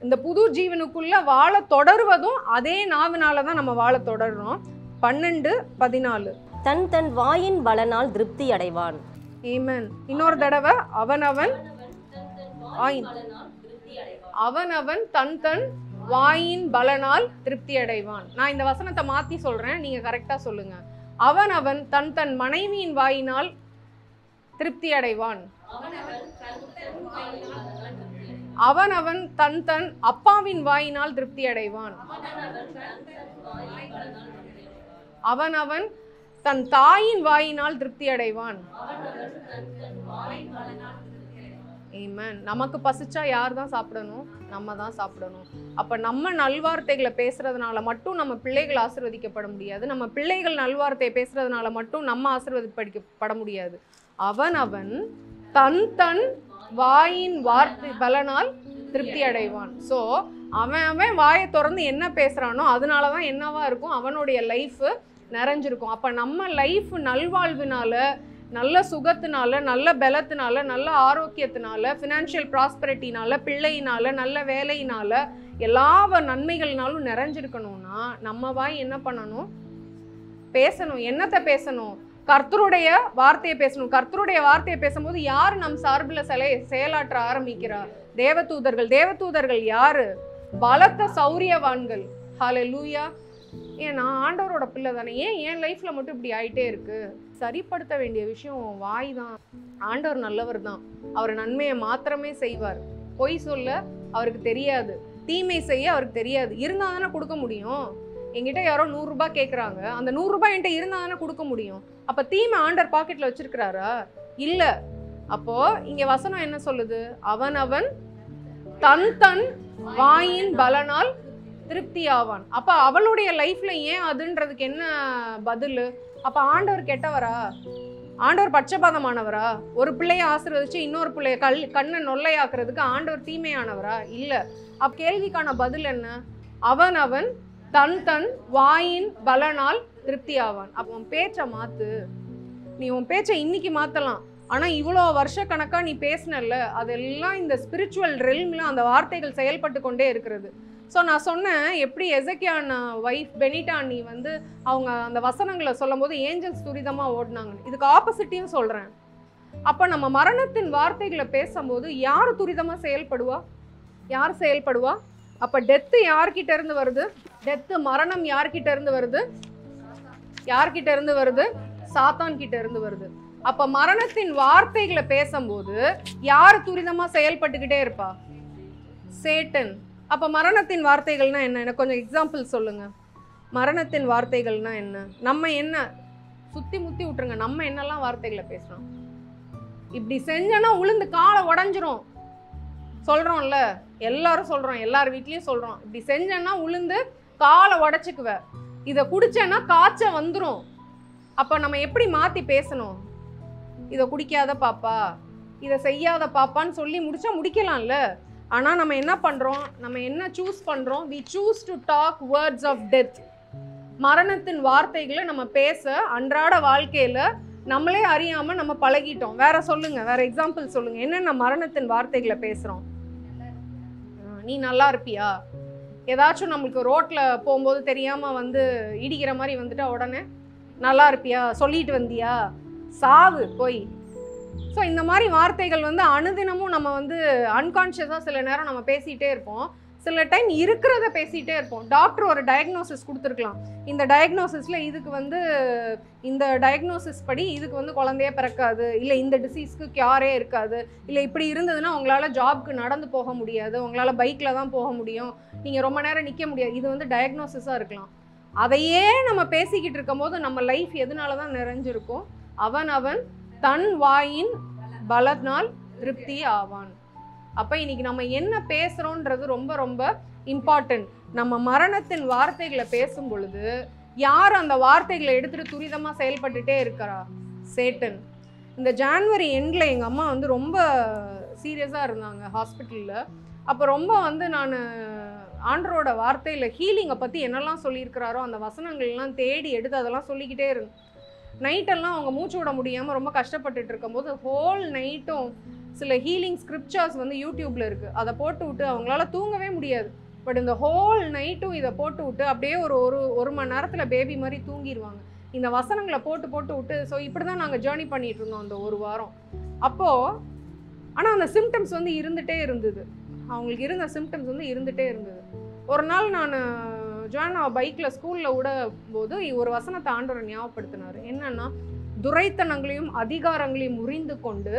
[SPEAKER 1] இந்த புது ஜீவனுக்குள்ள வாழ தொடருவதும் அதே நாவினால தான் நம்ம வாழ தொடர்றோம். 12:14
[SPEAKER 2] தன் தன் வாயின் பலனால் திருப்தி அடைவான்.
[SPEAKER 1] ஆமென். இன்னொரு தடவை, அவனவன் தன் தன் வாயின் பலனால் திருப்தி அடைவான். நான் இந்த வசனத்தை மாத்தி சொல்றேன், நீங்க கரெக்டா சொல்லுங்க. அவனவன் தன் தன் மனைவியின் வாயினால் திருப்தி அடைவான். அவனவன் தன் தன் அப்பாவின் வாயினால் திருப்தி அடைவான். அவனவன் தன் தாயின் வாயினால் திருப்தி அடைவான். ஆமென். நமக்கு பசிச்சா யார் தான் சாப்பிடணும்? நம்ம தான் சாப்பிடணும். அப்ப நம்ம நல்வார்த்தைகளை பேசுறதுனால மட்டும் நம்ம பிள்ளைகள் ஆசீர்வதிக்கப்பட முடியாது. நம்ம பிள்ளைகள் நல்வார்த்தை பேசுறதுனால மட்டும் நம்ம ஆசீர்வதிக்கப்பட முடியாது. அவனவன் தன் தன் வாயின் வார்த்தை பலனால் திருப்தி அடைவான். ஸோ அவன் வாயை திறந்து என்ன பேசுறானோ அதனால தான் என்னவா இருக்கும்? அவனுடைய லைஃப் நிறைஞ்சிருக்கும். அப்போ நம்ம லைஃப் நல்வாழ்வினால, நல்ல சுகத்தினால, நல்ல பலத்தினால, நல்ல ஆரோக்கியத்தினால, ஃபினான்ஷியல் ப்ராஸ்பரிட்டினால, பிள்ளையினால, நல்ல வேலையினால, எல்லா நன்மைகள்னாலும் நிறைஞ்சிருக்கணும்னா நம்ம வாய் என்ன பண்ணணும்? பேசணும். என்னத்தை பேசணும்? கர்த்தருடைய வார்த்தையை பேசணும். கர்த்தருடைய வார்த்தையை பேசும்போது யார் நம் சார்பில் செயலாற்ற ஆரம்பிக்கிறார்? தேவதூதர்கள். தேவதூதர்கள் யாரு? பலத்த சௌரியவான்கள். ஹல்லேலூயா. ஏன் நான் ஆண்டவரோட பிள்ளை தானே, ஏன் என் லைஃப்ல மட்டும் இப்படி ஆயிட்டே இருக்கு? சரிப்படுத்த வேண்டிய விஷயம் வாய் தான். ஆண்டவர் நல்லவர் தான். அவர் நன்மையை மாத்திரமே செய்வார். பொய் சொல்ல அவருக்கு தெரியாது, தீமை செய்ய அவருக்கு தெரியாது. இருந்தா தானே கொடுக்க முடியும். என்கிட்ட யாரோ 100 ரூபாய் கேட்குறாங்க, அந்த 100 ரூபாய் என்கிட்ட இருந்தா தானே கொடுக்க முடியும். அப்ப தீமை ஆண்டவர் பாக்கெட்ல வச்சிருக்கிறாரா? இல்ல. அப்போ இங்க வசனம் என்ன சொல்லுது? அவனவன் தன் தன் வாயின் பலனால் திருப்தி ஆவான். அப்ப அவளுடைய லைஃப்ல ஏன் அதுன்றதுக்கு என்ன பதில்? அப்ப ஆண்டவர் கெட்டவரா? ஆண்டவர் பட்சபாதமானவரா? ஒரு பிள்ளைய ஆசீர்வதிச்சு இன்னொரு பிள்ளைய கண்ணை நொல்லையாக்குறதுக்கு ஆண்டவர் தீமையானவரா? இல்ல. அப்ப கேள்விக்கான பதில் என்ன? அவனவன் தன் தன் வாயின் பலனால் திருப்தி ஆவான். அப்ப உன் பேச்சை மாத்து. நீ உன் பேச்சை இன்னைக்கு மாத்தலாம், ஆனா இவ்வளோ வருஷ கணக்கா நீ பேசினல்ல, அதெல்லாம் இந்த ஸ்பிரிச்சுவல் ரெல்ம்ல அந்த வார்த்தைகள் செயல்பட்டு கொண்டே இருக்கிறது. ஸோ நான் சொன்னேன், எப்படி எசக்கியான் வைஃப் பெனிட்டா நீ அவங்க அந்த வசனங்களை சொல்லும் போது ஏஞ்சல்ஸ் துரிதமாக ஓடினாங்க. இதுக்கு ஆப்போசிட்டையும் சொல்கிறேன். அப்ப நம்ம மரணத்தின் வார்த்தைகளை பேசும்போது யார் துரிதமா செயல்படுவா? யார் செயல்படுவா? அப்ப டெத்து யார்கிட்ட இருந்து வருது? டெத்து, மரணம் யார்கிட்ட இருந்து வருது? யார்கிட்ட இருந்து வருது? சாத்தான் கிட்ட இருந்து வருது. அப்ப மரணத்தின் வார்த்தைகளை பேசும்போது யார் துரிதமா செயல்பட்டுக்கிட்டே இருப்பா? சேட்டன். அப்ப மரணத்தின் வார்த்தைகள்னா என்ன? எனக்கு கொஞ்சம் எக்ஸாம்பிள் சொல்லுங்க. மரணத்தின் வார்த்தைகள்னா என்ன? நம்ம என்ன சுத்தி முத்தி விட்டுருங்க, நம்ம என்னெல்லாம் வார்த்தைகளை பேசுறோம்? இப்படி செஞ்சோன்னா உளுந்து காலை உடஞ்சிரும் சொல்றோம்ல, எல்லாரும் சொல்றோம், எல்லார் வீட்லயும் சொல்றோம். இப்படி செஞ்சேன்னா உளுந்து காலை உடைச்சுக்குவ, இதை குடிச்சேன்னா காய்ச்ச வந்துடும். அப்ப நம்ம எப்படி மாத்தி பேசணும்? இதை குடிக்காத பாப்பா, இதை செய்யாத பாப்பான்னு சொல்லி முடிச்சா முடிக்கலாம்ல. ஆனா நம்ம என்ன பண்றோம்? நம்ம என்ன சூஸ் பண்றோம்? we choose to talk words of death. மரணத்தின் வார்த்தைகளை நம்ம பேச அன்றாட வாழ்க்கையில நம்மளே அறியாம நம்ம பழகிட்டோம். வேற சொல்லுங்க, வேற எக்ஸாம்பிள் சொல்லுங்க. என்னென்ன மரணத்தின் வார்த்தைகளை பேசுறோம்? நீ நல்லா இருப்பியா? ஏதாச்சும் நம்மளுக்கு ரோட்ல போகும்போது தெரியாம வந்து இடிக்கிற மாதிரி வந்துட்டா உடனே நல்லா இருப்பியா சொல்லிட்டு வந்தியா, சாவு போய். ஸோ இந்த மாதிரி வார்த்தைகள் வந்து அனுதினமும் நம்ம வந்து அன்கான்ஷியஸாக சில நேரம் நம்ம பேசிகிட்டே இருப்போம். சில டைம் இருக்கிறத பேசிகிட்டே இருப்போம். டாக்டர் ஒரு டயக்னோசிஸ் கொடுத்துருக்கலாம், இந்த டயக்னோசிஸில் இதுக்கு வந்து இந்த டயக்னோசிஸ் படி இதுக்கு வந்து குழந்தையே பிறக்காது, இல்லை இந்த டிசீஸ்க்கு கியூரே இருக்காது, இல்லை இப்படி இருந்ததுன்னா உங்களால் ஜாப்க்கு நடந்து போக முடியாது, உங்களால் பைக்கில் தான் போக முடியும், நீங்கள் ரொம்ப நேரம் நிற்க முடியாது. இது வந்து டயக்னோசிஸாக இருக்கலாம். அதையே நம்ம பேசிக்கிட்டு இருக்கும் போது நம்ம லைஃப் எதனால தான் நிறைஞ்சிருக்கும்? அவன் அவன் தன் வாயின் பலனால் திருப்தி ஆவான். அப்போ இன்னைக்கு நம்ம என்ன பேசுகிறோன்றது ரொம்ப ரொம்ப இம்பார்ட்டன்ட். நம்ம மரணத்தின் வார்த்தைகளை பேசும் பொழுது யார் அந்த வார்த்தைகளை எடுத்துகிட்டு துரிதமாக செயல்பட்டுட்டே இருக்கிறா? சேட்டன். இந்த ஜான்வரி எண்டில் எங்கள் அம்மா வந்து ரொம்ப சீரியஸாக இருந்தாங்க ஹாஸ்பிட்டலில். அப்போ ரொம்ப வந்து நான் ஆண்டரோட வார்த்தையில் ஹீலிங்கை பற்றி என்னெல்லாம் சொல்லியிருக்கிறாரோ அந்த வசனங்கள்லாம் தேடி எடுத்து அதெல்லாம் சொல்லிக்கிட்டே இருந்தேன். நைட்டெல்லாம் அவங்க மூச்சு விட முடியாமல் ரொம்ப கஷ்டப்பட்டுட்டு இருக்கும்போது ஹோல் நைட்டும் சில ஹீலிங் ஸ்கிரிப்சர்ஸ் வந்து யூடியூப்பில் இருக்குது, அதை போட்டு விட்டு அவங்களால தூங்கவே முடியாது. பட் இந்த ஹோல் நைட்டும் இதை போட்டு விட்டு அப்படியே ஒரு மணி நேரத்தில் பேபி மாதிரி தூங்கிடுவாங்க. இந்த வசனங்களை போட்டு விட்டு. ஸோ இப்படி தான் நாங்கள் ஜேர்னி பண்ணிகிட்டு இருந்தோம் அந்த ஒரு வாரம். அப்போது ஆனால் அந்த சிம்டம்ஸ் வந்து இருந்துகிட்டே இருந்தது, அவங்களுக்கு இருந்த சிம்டம்ஸ் வந்து இருந்துகிட்டே இருந்தது. ஒரு நாள் நான் ஜான் பைக்கில் ஸ்கூலில் விட போது ஒரு வசனத்தை ஆண்டவர் ஞாபகப்படுத்தினார். என்னன்னா, துரைத்தனங்களையும் அதிகாரங்களையும் முறிந்து கொண்டு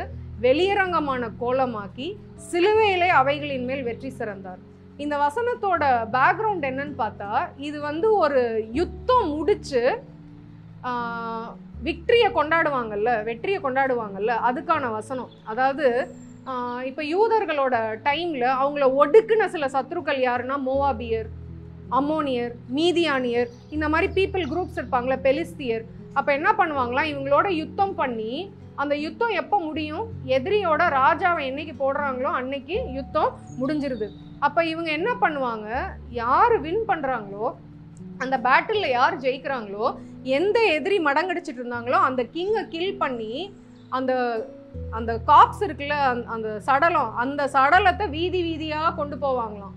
[SPEAKER 1] வெளியரங்கமான கோலமாக்கி சிலுவையிலே அவைகளின் மேல் வெற்றி சிறந்தார். இந்த வசனத்தோட பேக்ரவுண்ட் என்னன்னு பார்த்தா, இது வந்து ஒரு யுத்தம் முடிச்சு விக்டரியை கொண்டாடுவாங்கல்ல, வெற்றியை கொண்டாடுவாங்கல்ல, அதுக்கான வசனம். அதாவது இப்போ யூதர்களோட டைமில் அவங்கள ஒடுக்குன சில சத்துருக்கள் யாருன்னா மோவாபியர், அம்மோனியர், மீதியானியர், இந்த மாதிரி பீப்புள் குரூப்ஸ் இருப்பாங்களே, பெலிஸ்தியர். அப்போ என்ன பண்ணுவாங்களாம், இவங்களோட யுத்தம் பண்ணி அந்த யுத்தம் எப்போ முடியும்? எதிரியோட ராஜாவை என்னைக்கு போடுறாங்களோ அன்னைக்கு யுத்தம் முடிஞ்சிருது. அப்போ இவங்க என்ன பண்ணுவாங்க, யார் வின் பண்ணுறாங்களோ, அந்த பேட்டிலில் யார் ஜெயிக்கிறாங்களோ, எந்த எதிரி மடங்கடிச்சிட்டு இருந்தாங்களோ அந்த கிங்கை கில் பண்ணி அந்த அந்த காப்ஸ் இருக்குல்ல, அந்த சடலம், அந்த சடலத்தை வீதி வீதியாக கொண்டு போவாங்களாம்.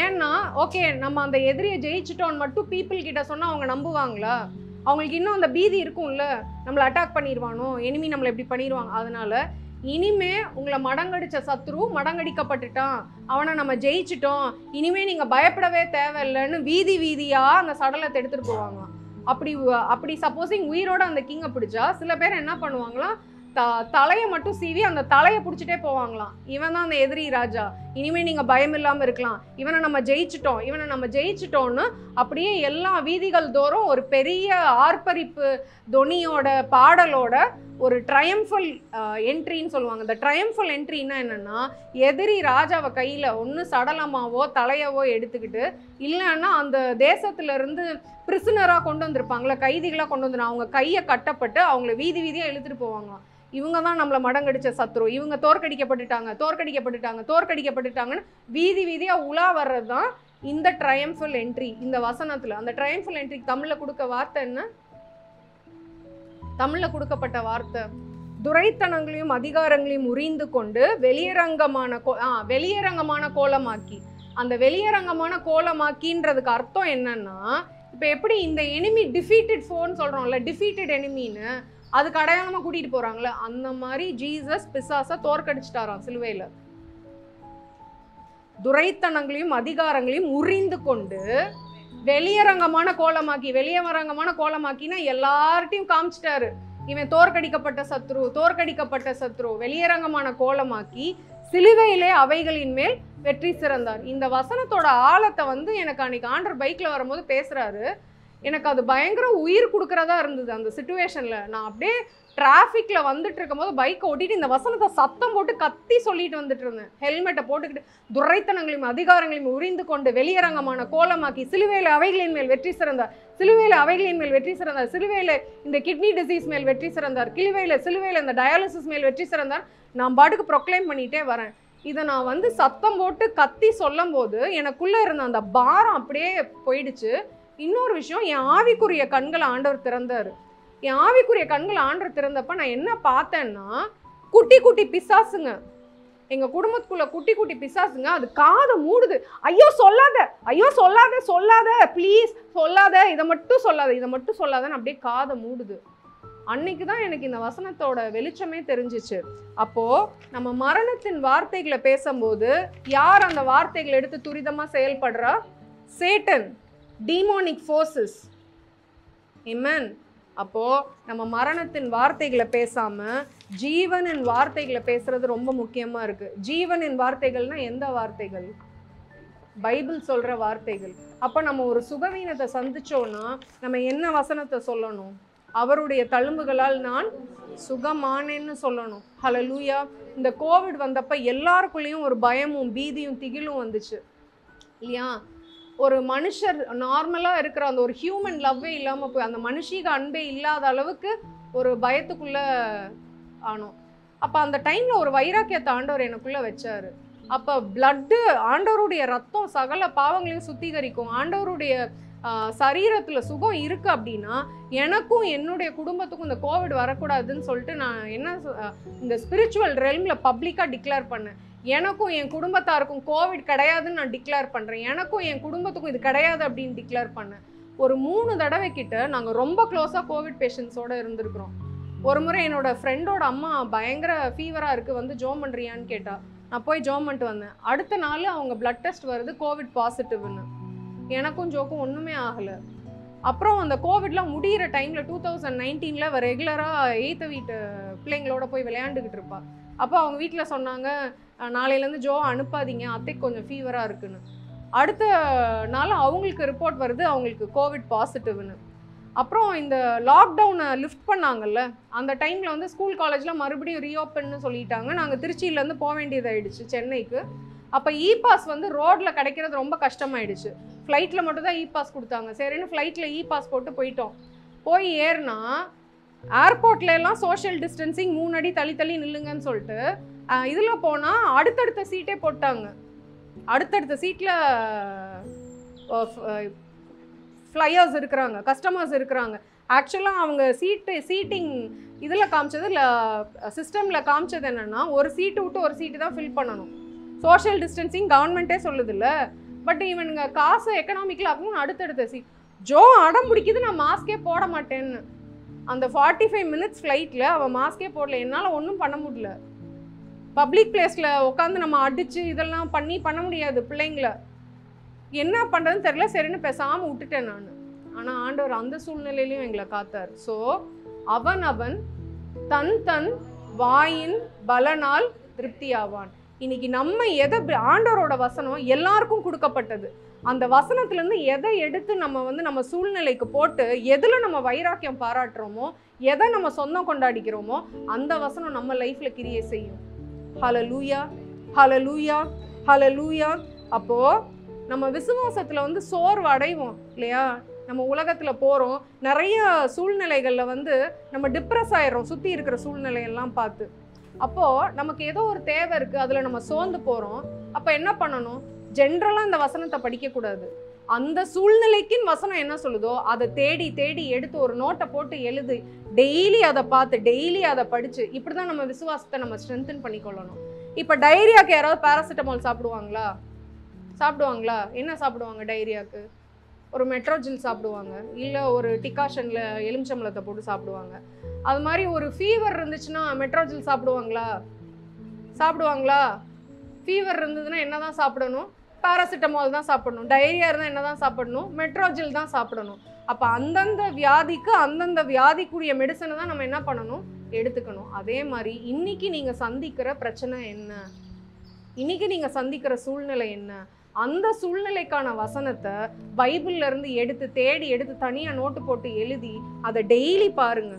[SPEAKER 1] ஏன்னா ஓகே நம்ம அந்த எதிரியை ஜெயிச்சிட்டோன்னு மட்டும் பீப்புள் கிட்ட சொன்னால் அவங்க நம்புவாங்களா? அவங்களுக்கு இன்னும் அந்த பீதி இருக்கும்ல, நம்மளை அட்டாக் பண்ணிடுவானோ, எனிமி நம்மளை எப்படி பண்ணிடுவாங்க. அதனால இனிமே உங்களை மடங்கடிச்ச சத்ரு மடங்கடிக்கப்பட்டுட்டான், அவனை நம்ம ஜெயிச்சிட்டோம், இனிமே நீங்கள் பயப்படவே தேவையில்லைன்னு வீதி வீதியாக அந்த சடலத்தை எடுத்துகிட்டு போவாங்களாம். அப்படி சப்போஸிங் உயிரோட அந்த கிங்கை பிடிச்சா சில பேர் என்ன பண்ணுவாங்களாம், தலையை மட்டும் சீவி அந்த தலையை பிடிச்சிட்டே போவாங்களாம். இவன் தான் அந்த எதிரி ராஜா, இனிமேல் நீங்கள் பயம் இல்லாமல் இருக்கலாம், இவனை நம்ம ஜெயிச்சிட்டோம்னு அப்படியே எல்லா வீதிகள் தோறும் ஒரு பெரிய ஆர்ப்பரிப்பு தொனியோட பாடலோட ஒரு ட்ரையம்ஃபல் என்ட்ரின்னு சொல்லுவாங்க. இந்த ட்ரையம்ஃபல் என்ட்ரின்னா என்னென்னா, எதிரி ராஜாவை கையில் ஒன்று சடலமாவோ தலையவோ எடுத்துக்கிட்டு, இல்லைன்னா அந்த தேசத்துலேருந்து பிரிசனராக கொண்டு வந்திருப்பாங்களே, கைதிகளாக கொண்டு வந்துடும், அவங்க கையை கட்டப்பட்டு அவங்கள வீதி வீதியாக இழுத்துட்டு போவாங்களாம். இவங்க தான் நம்மளை மடங்கடிச்ச சத்ரு, இவங்க தோற்கடிக்கப்பட்டுட்டாங்கன்னு வீதி வீதியாக உலா வர்றது தான் இந்த ட்ரையம்ஃபல் என்ட்ரி இந்த வசனத்தில். அந்த ட்ரையம்ஃபல் என்ட்ரிக்கு தமிழில் கொடுக்க வார்த்தை என்ன? தமிழில் கொடுக்கப்பட்ட வார்த்தை துரைத்தனங்களையும் அதிகாரங்களையும் முறிந்து கொண்டு வெளியரங்கமான கோலமாக்கி. அந்த வெளியரங்கமான கோலமாக்கின்றதுக்கு அர்த்தம் என்னன்னா, இப்போ எப்படி இந்த எனிமி டிஃபீட்டட் ஃபோன்னு சொல்கிறோம்ல, டிஃபீட்டட் எனிமின்னு, அதுக்கு அடையாளமா கூட்டிட்டு போறாங்களே, அந்த மாதிரி ஜீசஸ் பிசாச தோற்கடிச்சிட்டாராம் சிலுவையில. துரைத்தனங்களையும் அதிகாரங்களையும் உரிந்து கொண்டு வெளியரங்கமான கோலமாக்கினா எல்லார்ட்டையும் காமிச்சிட்டாரு, இவன் தோற்கடிக்கப்பட்ட சத்ரு. வெளியரங்கமான கோலமாக்கி சிலுவையிலே அவைகளின் மேல் வெற்றி சிறந்தார். இந்த வசனத்தோட ஆழத்தை வந்து எனக்கு அன்னைக்கு ஆண்டர் பைக்ல வரும்போது பேசுறாரு. எனக்கு அது பயங்கர உயிர் கொடுக்கறதா இருந்தது. அந்த சிச்சுவேஷன்ல நான் அப்படியே டிராஃபிக்ல வந்துட்டு இருக்கும் போது பைக்கை ஓட்டிட்டு இந்த வசனத்தை சத்தம் போட்டு கத்தி சொல்லிட்டு வந்துட்டு இருந்தேன். ஹெல்மெட்டை போட்டுக்கிட்டு, துரைத்தனங்களையும் அதிகாரங்களையும் உரிந்து கொண்டு வெளியரங்கமான கோலமாக்கி சிலுவையில அவைகளின் மேல் வெற்றி சிறந்தார். சிலுவையில இந்த கிட்னி டிசீஸ் மேல் வெற்றி சிறந்தார். சிலுவையில இந்த டயாலிசிஸ் மேல் வெற்றி சிறந்தார். நான் பாட்டுக்கு ப்ரொக்ளைம் பண்ணிட்டே வரேன். இதை நான் வந்து சத்தம் போட்டு கத்தி சொல்லும் போது எனக்குள்ள இருந்த அந்த பாரம் அப்படியே போயிடுச்சு. இன்னொரு விஷயம், என் ஆவிக்குரிய கண்களை ஆண்டவர் திறந்தாரு. என் ஆவிக்குரிய கண்களை ஆண்டவர் திறந்தப்ப நான் என்ன பார்த்தேன்னா, குட்டி குட்டி பிசாசுங்க, எங்க குடும்பத்துக்குள்ள குட்டி குட்டி பிசாசுங்க. அது காதை மூடுது. ஐயோ சொல்லாத ப்ளீஸ் சொல்லாத, இதை மட்டும் சொல்லாதன்னு அப்படியே காதை மூடுது. அன்னைக்கு தான் எனக்கு இந்த வசனத்தோட வெளிச்சமே தெரிஞ்சிச்சு. அப்போ நம்ம மரணத்தின் வார்த்தைகளை பேசும்போது யார் அந்த வார்த்தைகளை எடுத்து துரிதமா செயல்படுறா? Satan, டீமோனிக் forces. ஆமென். அப்போ நம்ம மரணத்தின் வார்த்தைகளை பேசாம ஜீவனின் வார்த்தைகளை பேசுறது ரொம்ப முக்கியமா இருக்கு. ஜீவனின் வார்த்தைகள்னா எந்த வார்த்தைகள்? பைபிள் சொல்ற வார்த்தைகள். அப்ப நம்ம ஒரு சுகவீனத்தை சந்திச்சோம்னா நம்ம என்ன வசனத்தை சொல்லணும்? அவருடைய தழும்புகளால் நான் சுகமானேன்னு சொல்லணும். ஹல்லேலூயா. இந்த கோவிட் வந்தப்ப எல்லாருக்குள்ளேயும் ஒரு பயமும் பீதியும் திகிலும் வந்துச்சு இல்லையா? ஒரு மனுஷர் நார்மலாக இருக்கிற அந்த ஒரு ஹியூமன் லவ்வே இல்லாமல் போய் அந்த மனுஷீக அன்பே இல்லாத அளவுக்கு ஒரு பயத்துக்குள்ள ஆனோம். அப்போ அந்த டைமில் ஒரு வைராக்கியத்தை ஆண்டவர் எனக்குள்ளே வச்சாரு. அப்போ பிளட்டு, ஆண்டவருடைய ரத்தம் சகல பாவங்களையும் சுத்திகரிக்கும். ஆண்டவருடைய சரீரத்தில் சுகம் இருக்குது அப்படின்னா எனக்கும் என்னுடைய குடும்பத்துக்கும் இந்த கோவிட் வரக்கூடாதுன்னு சொல்லிட்டு நான் இந்த ஸ்பிரிச்சுவல் ரெல்மில் பப்ளிக்காக டிக்ளேர் பண்ணேன். எனக்கும் என் குடும்பத்தாருக்கும் கோவிட் கிடையாதுன்னு நான் டிக்ளேர் பண்ணுறேன். எனக்கும் என் குடும்பத்துக்கும் இது கிடையாது அப்படின்னு டிக்ளேர் பண்ணேன். ஒரு 3 தடவை கிட்ட நாங்கள் ரொம்ப க்ளோஸாக கோவிட் பேஷண்ட்ஸோடு இருந்திருக்கிறோம். ஒரு முறை என்னோட ஃப்ரெண்டோட அம்மா பயங்கர ஃபீவராக இருக்குது, வந்து ஜோம் பண்ணுறியான்னு கேட்டா. நான் போய் ஜோம் பண்ணிட்டு வந்தேன். அடுத்த நாள் அவங்க பிளட் டெஸ்ட் வருது, கோவிட் பாசிட்டிவ்னு. எனக்கும் ஜோக்கும் ஒன்றுமே ஆகலை. அப்புறம் அந்த கோவிட்லாம் முடிகிற டைமில் 2019 அவள் ரெகுலராக 8th வீட்டு பிள்ளைங்களோட போய் விளையாண்டுக்கிட்டு இருப்பா. அப்போ அவங்க வீட்டில் சொன்னாங்க, நாளையிலேருந்து ஜோ அனுப்பாதீங்க, அத்தைக்கு கொஞ்சம் ஃபீவராக இருக்குன்னு. அடுத்த நாள் அவங்களுக்கு ரிப்போர்ட் வருது, அவங்களுக்கு கோவிட் பாசிட்டிவ்னு. அப்புறம் இந்த லாக்டவுனை லிஃப்ட் பண்ணாங்கல்ல, அந்த டைமில் வந்து ஸ்கூல் காலேஜில் மறுபடியும் ரீஓப்பன்னு சொல்லிட்டாங்க. நாங்கள் திருச்சியிலேருந்து போக வேண்டியதாகிடுச்சு சென்னைக்கு. அப்போ இ-பாஸ் வந்து ரோட்டில் கிடைக்கிறது ரொம்ப கஷ்டமாயிடுச்சு. ஃப்ளைட்டில் மட்டும் தான் இ-பாஸ் கொடுத்தாங்க. சரின்னு ஃப்ளைட்டில் இ-பாஸ் போட்டு போயிட்டோம். போய் ஏறினா ஏர்போர்ட்ல எல்லாம் சோஷியல் டிஸ்டன்சிங் 3 அடி தள்ளி நில்லுங்கன்னு சொல்லிட்டு இதில் போனால் அடுத்தடுத்த சீட்டே போட்டாங்க. அடுத்தடுத்த சீட்டில் ஃப்ளையர்ஸ் இருக்கிறாங்க, கஸ்டமர்ஸ் இருக்கிறாங்க. ஆக்சுவலாக அவங்க சீட்டிங் இதில் காமிச்சது இல்லை, சிஸ்டமில் காமிச்சது என்னென்னா ஒரு சீட்டு விட்டு ஒரு சீட்டு தான் ஃபில் பண்ணணும். சோஷியல் டிஸ்டன்சிங் கவர்மெண்ட்டே சொல்லுதில்ல. பட் இவனுங்க காசு எக்கனாமிக்கில் ஆகும். அடுத்தடுத்த சீட் ஜோ அடம் பிடிக்குது, நான் மாஸ்கே போட மாட்டேன்னு. அந்த 45 minutes ஃப்ளைட்டில் அவன் மாஸ்கே போடல. என்னால் ஒன்றும் பண்ண முடியல. பப்ளிக் பிளேஸில் உட்காந்து நம்ம அடித்து இதெல்லாம் பண்ண முடியாது பிள்ளைங்கள. என்ன பண்ணுறதுன்னு தெரியல. சரின்னு பேசாமல் விட்டுட்டேன் நான். ஆனால் ஆண்டவர் அந்த சூழ்நிலையிலையும் எங்களை காத்தார். ஸோ அவன் தன் வாயின் பலனால் திருப்தி ஆவான். இன்னைக்கு நம்ம எதை, ஆண்டவரோட வசனம் எல்லாருக்கும் கொடுக்கப்பட்டது. அந்த வசனத்துலேருந்து எதை எடுத்து நம்ம வந்து நம்ம சூழ்நிலைக்கு போட்டு எதில் நம்ம வைராக்கியம் பாராட்டுறோமோ, எதை நம்ம சொந்தம் கொண்டாடிக்கிறோமோ அந்த வசனம் நம்ம லைஃப்பில் கிரியை செய்யும். ஹல்லேலூயா, ஹல்லேலூயா, ஹல்லேலூயா. அப்போது நம்ம விசுவாசத்தில் வந்து சோர்வு அடைவோம் இல்லையா? நம்ம உலகத்தில் போகிறோம், நிறைய சூழ்நிலைகளில் வந்து நம்ம டிப்ரெஸ் ஆயிடுறோம் சுற்றி இருக்கிற சூழ்நிலையெல்லாம் பார்த்து. அப்போது நமக்கு ஏதோ ஒரு தேவை இருக்குது, அதில் நம்ம சோர்ந்து போகிறோம். அப்போ என்ன பண்ணணும்? ஜென்ரலாக இந்த வசனத்தை படிக்கக்கூடாது. அந்த சூழ்நிலைக்குன்னு வசனம் என்ன சொல்லுதோ அதை தேடி தேடி எடுத்து ஒரு நோட்டை போட்டு எழுது. டெய்லி அதை பார்த்து டெய்லி அதை படித்து இப்படி தான் நம்ம விசுவாசத்தை நம்ம ஸ்ட்ரென்தன் பண்ணிக்கொள்ளணும். இப்போ டைரியாவுக்கு யாராவது பேராசிட்டமால் சாப்பிடுவாங்களா? என்ன சாப்பிடுவாங்க டைரியாவுக்கு? ஒரு மெட்ரோஜில் சாப்பிடுவாங்க, இல்லை ஒரு டிகாஷனில் எலுமிச்சம்பழத்தை போட்டு சாப்பிடுவாங்க. அது மாதிரி ஒரு ஃபீவர் இருந்துச்சுன்னா மெட்ரோஜில் சாப்பிடுவாங்களா? ஃபீவர் இருந்ததுன்னா என்ன தான் சாப்பிடணும்? பாராசிட்டமால் தான் சாப்பிடணும். டயரியா இருந்தால் என்ன தான் சாப்பிடணும்? மெட்ரோஜில் தான் சாப்பிடணும். அப்போ அந்தந்த வியாதிக்கு அந்தந்த வியாதிக்குரிய மெடிசனை தான் நம்ம என்ன பண்ணணும்? எடுத்துக்கணும். அதே மாதிரி இன்னைக்கு நீங்கள் சந்திக்கிற பிரச்சனை என்ன, இன்னைக்கு நீங்கள் சந்திக்கிற சூழ்நிலை என்ன, அந்த சூழ்நிலைக்கான வசனத்தை பைபிள்ல இருந்து தேடி எடுத்து தனியாக நோட்டு போட்டு எழுதி அதை டெய்லி பாருங்க.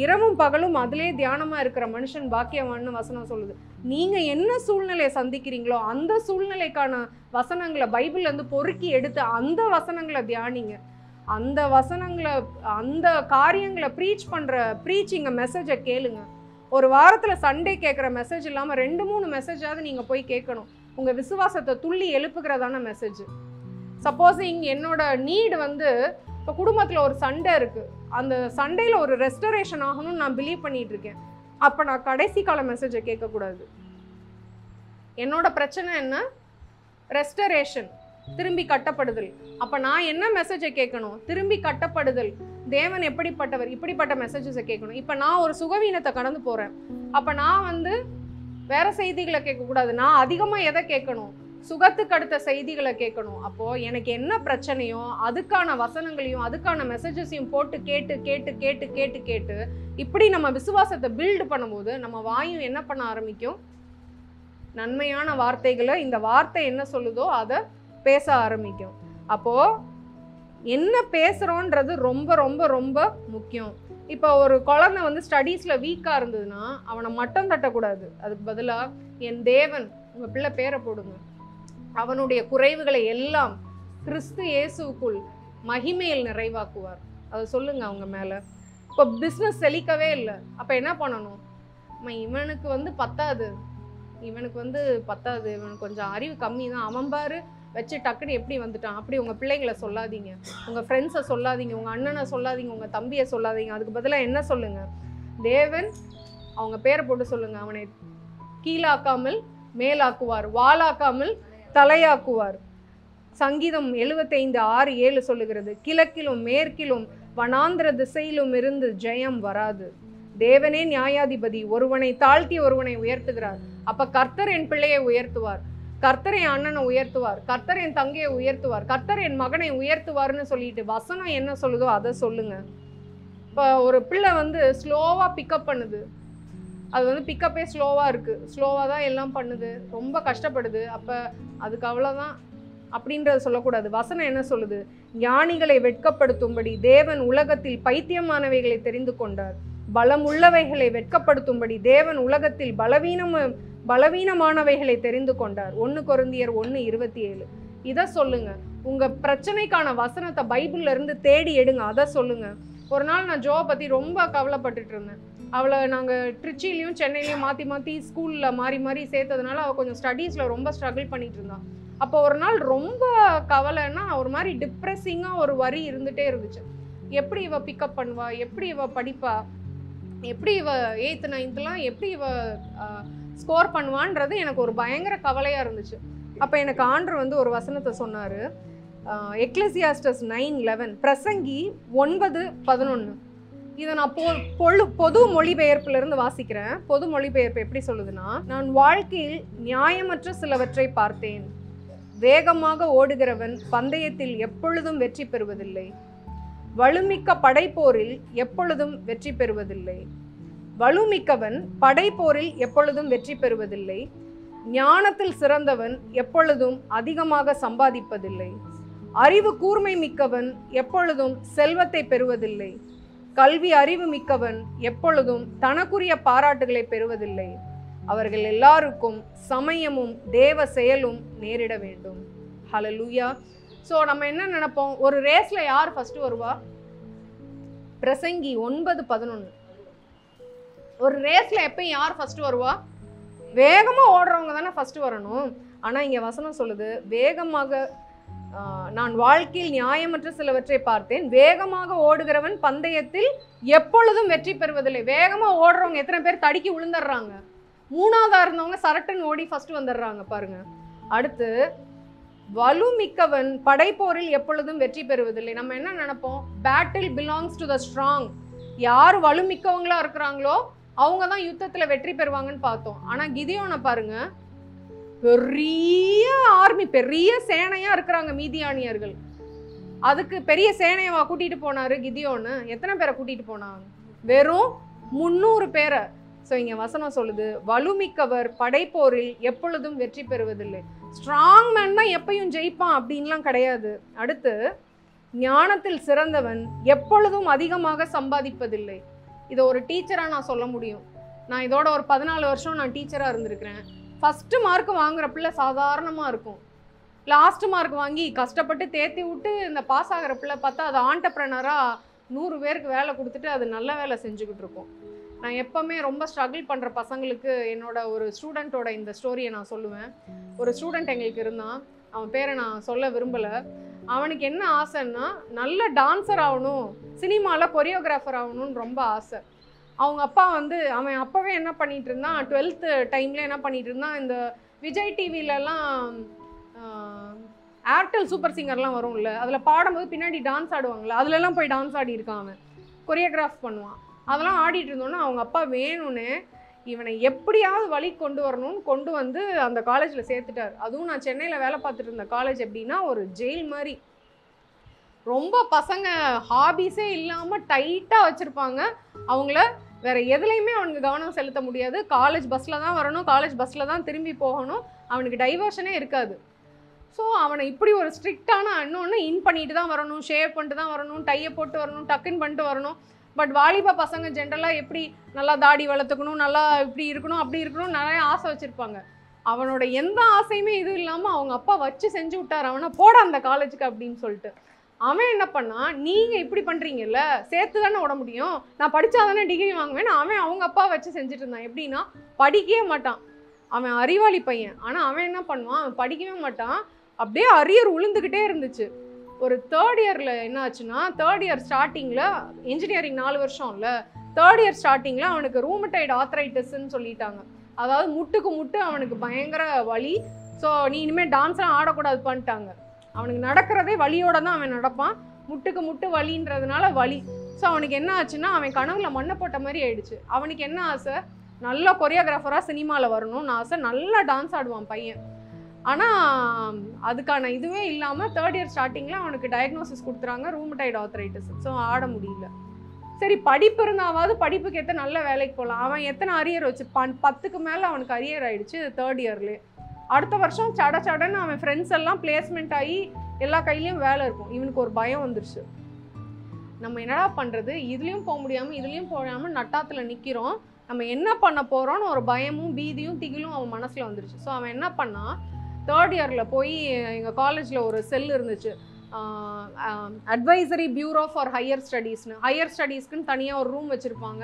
[SPEAKER 1] இரவும் பகலும் அதிலே தியானமாக இருக்கிற மனுஷன் பாக்கியவான்னு வசனம் சொல்லுது. நீங்கள் என்ன சூழ்நிலையை சந்திக்கிறீங்களோ அந்த சூழ்நிலைக்கான வசனங்களை பைபிள்லேருந்து பொறுக்கி எடுத்து அந்த வசனங்களை தியானிங்க. அந்த வசனங்களை, அந்த காரியங்களை ப்ரீச்சிங்க மெசேஜை கேளுங்க. ஒரு வாரத்தில் சண்டே கேட்குற மெசேஜ் இல்லாமல் 2-3 மெசேஜாவது நீங்கள் போய் கேட்கணும். உங்கள் விசுவாசத்தை துள்ளி எழுப்புகிறதான மெசேஜ். சப்போஸிங் என்னோட நீடு இப்போ குடும்பத்தில் ஒரு சண்டை இருக்குது, அந்த சண்டையில் ஒரு ரெஸ்டரேஷன் ஆகணும்னு நான் பிலீவ் பண்ணிட்டு இருக்கேன். அப்போ நான் கடைசி கால மெசேஜை கேட்கக்கூடாது. என்னோட பிரச்சனை என்ன? ரெஸ்டரேஷன், திரும்பி கட்டப்படுதல். அப்போ நான் என்ன மெசேஜை கேட்கணும்? திரும்பி கட்டப்படுதல், தேவன் எப்படிப்பட்டவர், இப்படிப்பட்ட மெசேஜஸை கேட்கணும். இப்போ நான் ஒரு சுகவீனத்தை கடந்து போகிறேன், அப்போ நான் வேற செய்திகளை கேட்கக்கூடாது. நான் அதிகமாக எதை கேட்கணும்? சுகத்துக்கு அடுத்த செய்திகளை கேட்கணும். அப்போது எனக்கு என்ன பிரச்சனையோ அதுக்கான வசனங்களையும் அதுக்கான மெசேஜஸையும் போட்டு கேட்டு கேட்டு கேட்டு கேட்டு கேட்டு இப்படி நம்ம விசுவாசத்தை பில்டு பண்ணும்போது நம்ம வாயும் என்ன பண்ண ஆரம்பிக்கும்? நன்மையான வார்த்தைகளை, இந்த வார்த்தை என்ன சொல்லுதோ அதை பேச ஆரம்பிக்கும். அப்போது என்ன பேசுகிறோன்றது ரொம்ப ரொம்ப ரொம்ப முக்கியம். இப்போ ஒரு குழந்தை ஸ்டடீஸில் வீக்காக இருந்ததுன்னா அவனை மட்டம் தட்டக்கூடாது. அதுக்கு பதிலாக என் தேவன், உங்கள் பிள்ளை பேரை போடுங்க, அவனுடைய குறைவுகளை எல்லாம் கிறிஸ்து இயேசுக்குள் மகிமையில் நிறைவாக்குவார். அதை சொல்லுங்க அவங்க மேலே. இப்போ பிஸ்னஸ் செழிக்கவே இல்லை, அப்போ என்ன பண்ணணும்? இவனுக்கு பத்தாது, இவனுக்கு கொஞ்சம் அறிவு கம்மி தான், அவன் பாரு வச்சு டக்குன்னு எப்படி வந்துட்டான். அப்படி உங்கள் பிள்ளைங்களை சொல்லாதீங்க, உங்கள் ஃப்ரெண்ட்ஸை சொல்லாதீங்க, உங்கள் அண்ணனை சொல்லாதீங்க, உங்கள் தம்பியை சொல்லாதீங்க. அதுக்கு பதிலாக என்ன சொல்லுங்க? தேவன், அவங்க பேரை போட்டு சொல்லுங்க, அவனை கீழாக்காமல் மேலாக்குவார், வாளாக்காமல் தலையாக்குவார். சங்கீதம் 75:6-7 சொல்லுகிறது, கிழக்கிலும் மேற்கிலும் வனாந்திர திசையிலும் இருந்து ஜெயம் வராது. தேவனே நியாயாதிபதி, ஒருவனை தாழ்த்தி ஒருவனை உயர்த்துகிறார். அப்ப கர்த்தர் என் பிள்ளையை உயர்த்துவார், கர்த்தர் என் அண்ணனை உயர்த்துவார், கர்த்தர் என் தங்கையை உயர்த்துவார், கர்த்தர் என் மகனை உயர்த்துவார்னு சொல்லிட்டு வசனம் என்ன சொல்லுதோ அதை சொல்லுங்க. இப்போ ஒரு பிள்ளை ஸ்லோவாக பிக்கப் பண்ணுது, அது பிக்கப்பே ஸ்லோவாக இருக்குது, ஸ்லோவாக தான் எல்லாம் பண்ணுது, ரொம்ப கஷ்டப்படுது, அப்போ அதுக்கு அவ்வளோதான் அப்படின்றத சொல்லக்கூடாது. வசனம் என்ன சொல்லுது? ஞானிகளை வெட்கப்படுத்தும்படி தேவன் உலகத்தில் பைத்தியமானவைகளை தெரிந்து கொண்டார், பலமுள்ளவைகளை வெட்கப்படுத்தும்படி தேவன் உலகத்தில் பலவீனமானவைகளை தெரிந்து கொண்டார். 1 கொரிந்தியர் 1:27. இதை சொல்லுங்க. உங்கள் பிரச்சனைக்கான வசனத்தை பைபிள்ல இருந்து தேடி எடுங்க, அதை சொல்லுங்க. ஒரு நாள் நான் ஜோவை பற்றி ரொம்ப கவலைப்பட்டுட்டு இருந்தேன். அவளை நாங்கள் ட்ரிச்சிலையும் சென்னையிலையும் மாற்றி மாற்றி ஸ்கூலில் மாறி சேர்த்ததுனால அவள் கொஞ்சம் ஸ்டடீஸில் ரொம்ப ஸ்ட்ரகிள் பண்ணிட்டு இருந்தான். அப்போ ஒரு நாள் ரொம்ப கவலைன்னா ஒரு மாதிரி டிப்ரெஸிங்காக ஒரு வரி இருந்துகிட்டே இருந்துச்சு. எப்படி இவ பிக்கப் பண்ணுவா, எப்படி இவ படிப்பா, எப்படி இவ 8th 9thலாம் எப்படி இவ ஸ்கோர் பண்ணுவான்றது எனக்கு ஒரு பயங்கர கவலையாக இருந்துச்சு. அப்போ எனக்கு ஆண்டவர் ஒரு வசனத்தை சொன்னார். எக்லெசியாஸ்டஸ் 9:11, பிரசங்கி 9:11. இதை நான் பொது மொழிபெயர்ப்பிலிருந்து வாசிக்கிறேன். பொது மொழிபெயர்ப்பு எப்படி சொல்லுதுன்னா, நான் வாழ்க்கையில் நியாயமற்ற சிலவற்றை பார்த்தேன். வேகமாக ஓடுகிறவன் பந்தயத்தில் எப்பொழுதும் வெற்றி பெறுவதில்லை, வலுமிக்க படைப்போரில் எப்பொழுதும் வெற்றி பெறுவதில்லை, வலுமிக்கவன் படைப்போரில் எப்பொழுதும் வெற்றி பெறுவதில்லை, ஞானத்தில் சிறந்தவன் எப்பொழுதும் அதிகமாக சம்பாதிப்பதில்லை, அறிவு கூர்மை மிக்கவன் எப்பொழுதும் செல்வத்தை பெறுவதில்லை, கல்வி அறிவு மிக்கவன் எப்பொழுதும் தனக்குரிய பாராட்டுகளை பெறுவதில்லை, அவர்கள் எல்லாருக்கும் சமயமும் தேவ செயலும் நேரிட வேண்டும். ஹல்லேலூயா. ஸோ நம்ம என்ன நினைப்போம்? ஒரு ரேஸ்ல யார் ஃபர்ஸ்ட் வருவா? பிரசங்கி 9:11. ஒரு ரேஸ்ல எப்பயும் யார் ஃபர்ஸ்ட் வருவா? வேகமா ஓடுறவங்க தானே ஃபர்ஸ்ட் வரணும். ஆனா இங்க வசனம் சொல்லுது, வேகமாக நான் வாழ்க்கையில் நியாயமற்ற சிலவற்றை பார்த்தேன், வேகமாக ஓடுகிறவன் பந்தயத்தில் எப்பொழுதும் வெற்றி பெறுவதில்லை. வேகமா ஓடுறவங்க எத்தனை பேர் தடுக்கி விழுந்துடுறாங்க, 3ஆவதா இருந்தவங்க சரட்டுன்னு ஓடி ஃபர்ஸ்ட் வந்துடுறாங்க பாருங்க. அடுத்து வலுமிக்கவன் படைப்போரில் எப்பொழுதும் வெற்றி பெறுவதில்லை. நம்ம என்ன நினைப்போம், battle belongs to the strong. யார் வலுமிக்கவங்களா இருக்கிறாங்களோ அவங்க தான் யுத்தத்தில் வெற்றி பெறுவாங்கன்னு பார்த்தோம். ஆனால் கிதியோனை பாருங்க, பெரிய ஆர்மி, பெரிய சேனையா இருக்கிறாங்க மீதியானியர்கள். அதுக்கு பெரிய சேனையவா கூட்டிட்டு போனாரு கிதியோன்னு? எத்தனை பேரை கூட்டிட்டு போனாங்க? வெறும் 300 பேரை. ஸோ இங்க வசனம் சொல்லுது, வலுமிக்கவர் படைப்போரில் எப்பொழுதும் வெற்றி பெறுவதில்லை. ஸ்ட்ராங் மேன் தான் எப்பயும் ஜெயிப்பான் அப்படின்லாம் கிடையாது. அடுத்து, ஞானத்தில் சிறந்தவன் எப்பொழுதும் அதிகமாக சம்பாதிப்பதில்லை. இதை ஒரு டீச்சராக நான் சொல்ல முடியும். நான் இதோட ஒரு 14 வருஷம் நான் டீச்சராக இருந்திருக்கிறேன். ஃபஸ்ட்டு மார்க் வாங்குற பிள்ளை சாதாரணமாக இருக்கும். லாஸ்ட் மார்க் வாங்கி கஷ்டப்பட்டு தேத்தி விட்டு இந்த பாஸ் ஆகிற பிள்ளை பார்த்தா அது ஆண்டர்ப்ரனராக 100 பேருக்கு வேலை கொடுத்துட்டு அது நல்ல வேலை செஞ்சுக்கிட்டு இருக்கும். நான் எப்போவுமே ரொம்ப ஸ்ட்ரகிள் பண்ணுற பசங்களுக்கு என்னோட ஒரு ஸ்டூடெண்ட்டோட இந்த ஸ்டோரியை நான் சொல்லுவேன். ஒரு ஸ்டூடெண்ட் எங்களுக்கு இருந்தான், அவன் பேரை நான் சொல்ல விரும்பலை. அவனுக்கு என்ன ஆசைன்னா, நல்ல டான்ஸர் ஆகணும், சினிமாவில் கொரியோகிராஃபர் ஆகணும்னு ரொம்ப ஆசை. அவங்க அப்பா வந்து, அவன் அப்போவே என்ன பண்ணிகிட்டு இருந்தான், 12th டைமில் என்ன பண்ணிகிட்டு இருந்தான், இந்த விஜய் டிவிலலாம் ஏர்டெல் சூப்பர் சிங்கர்லாம் வரும்ல, அதில் பாடும்போது பின்னாடி டான்ஸ் ஆடுவாங்கள்ல, அதுலலாம் போய் டான்ஸ் ஆடி இருக்கான். அவன் கொரியோகிராஃப் பண்ணுவான். அதெல்லாம் ஆடிட்டு இருந்தோன்னா அவங்க அப்பா வேணும்னு இவனை எப்படியாவது வழி கொண்டு வரணும்னு கொண்டு வந்து அந்த காலேஜில் சேர்த்துட்டார். அதுவும் நான் சென்னையில் வேலை பார்த்துட்டு இருந்த காலேஜ் எப்படின்னா ஒரு ஜெயில் மாதிரி. ரொம்ப பசங்க ஹாபிஸே இல்லாமல் டைட்டாக வச்சுருப்பாங்க. அவங்கள வேறு எதுலேயுமே அவனுக்கு கவனம் செலுத்த முடியாது. காலேஜ் பஸ்ஸில் தான் வரணும், காலேஜ் பஸ்ஸில் தான் திரும்பி போகணும், அவனுக்கு டைவர்ஷனே இருக்காது. ஸோ அவனை இப்படி ஒரு ஸ்ட்ரிக்டான இன்னொன்று இன் பண்ணிட்டு தான் வரணும், ஷேவ் பண்ணிட்டு தான் வரணும், டையை போட்டு வரணும், டக்குன்னு பண்ணிட்டு வரணும். பட் வாலிபா பசங்க ஜென்ரலாக எப்படி நல்லா தாடி வளர்த்துக்கணும், நல்லா இப்படி இருக்கணும் அப்படி இருக்கணும் நிறைய ஆசை வச்சுருப்பாங்க. அவனோட எந்த ஆசையுமே இது இல்லாமல் அவங்க அப்பா வச்சு செஞ்சு விட்டார், அவனை போட அந்த காலேஜுக்கு அப்படின்னு சொல்லிட்டு. அவன் என்ன பண்ணான், நீங்கள் இப்படி பண்ணுறீங்கல்ல, சேர்த்து தானே விட முடியும், நான் படித்தா தானே டிகிரி வாங்குவேன். அவன் அவங்க அப்பா வச்சு செஞ்சுட்டு இருந்தான். எப்படின்னா, படிக்கவே மாட்டான். அவன் அறிவாளி பையன். ஆனால் அவன் என்ன பண்ணுவான், அவன் படிக்கவே மாட்டான். அப்படியே அரியர் உளுந்துக்கிட்டே இருந்துச்சு. ஒரு 3rd இயரில் என்ன ஆச்சுன்னா, 3rd இயர் ஸ்டார்டிங்கில், இன்ஜினியரிங் 4 வருஷம் இல்லை, 3rd இயர் ஸ்டார்டிங்கில் அவனுக்கு ரூமடைட் ஆர்த்ரைட்டிஸ்ன்னு சொல்லிட்டாங்க. அதாவது முட்டுக்கு முட்டு அவனுக்கு பயங்கர வலி. ஸோ நீ இனிமேல் டான்ஸ்லாம் ஆடக்கூடாது பண்ணிட்டாங்க. அவனுக்கு நடக்கிறதே வலியோடு தான் அவன் நடப்பான். முட்டுக்கு முட்டு வலின்றதுனால வலி. ஸோ அவனுக்கு என்ன ஆச்சுன்னா, அவன் கனவுல மண்ணை போட்ட மாதிரி ஆயிடுச்சு. அவனுக்கு என்ன ஆசை, நல்ல கொரியோகிராஃபராக சினிமாவில் வரணும்னு ஆசை, நல்லா டான்ஸ் ஆடுவான் பையன். ஆனால் அதுக்கான இதுவே இல்லாமல் 3rd இயர் ஸ்டார்டிங்கில் அவனுக்கு டயக்னோசிஸ் கொடுத்துறாங்க, ரூமடைட் ஆர்த்ரைட்டிஸ். ஸோ ஆட முடியல. சரி, படிப்பு இருந்தாவது படிப்புக்கு ஏற்ற நல்ல வேலைக்கு போகலாம். அவன் எத்தனை அரியர் வச்சுருப்பான், 10க்கு மேலே அவனுக்கு அரியர் ஆகிடுச்சு 3rd இயர்லேயே. அடுத்த வருஷம் சடன்னு அவன் ஃப்ரெண்ட்ஸ் எல்லாம் பிளேஸ்மெண்ட் ஆகி எல்லா கையிலையும் வேலை இருக்கும். இவனுக்கு ஒரு பயம் வந்துருச்சு, நம்ம என்னடா பண்ணுறது, இதுலேயும் போக முடியாமல் இதுலேயும் போகாமல் நட்டாத்தில் நிற்கிறோம், நம்ம என்ன பண்ண போகிறோன்னு ஒரு பயமும் பீதியும் திகிலும் அவன் மனசில் வந்துருச்சு. ஸோ அவன் என்ன பண்ணான், 3rd இயரில் போய் எங்கள் காலேஜில் ஒரு செல் இருந்துச்சு, அட்வைசரி பியூரோ ஃபார் ஹையர் ஸ்டடீஸ்க்குன்னு தனியாக ஒரு ரூம் வச்சுருப்பாங்க.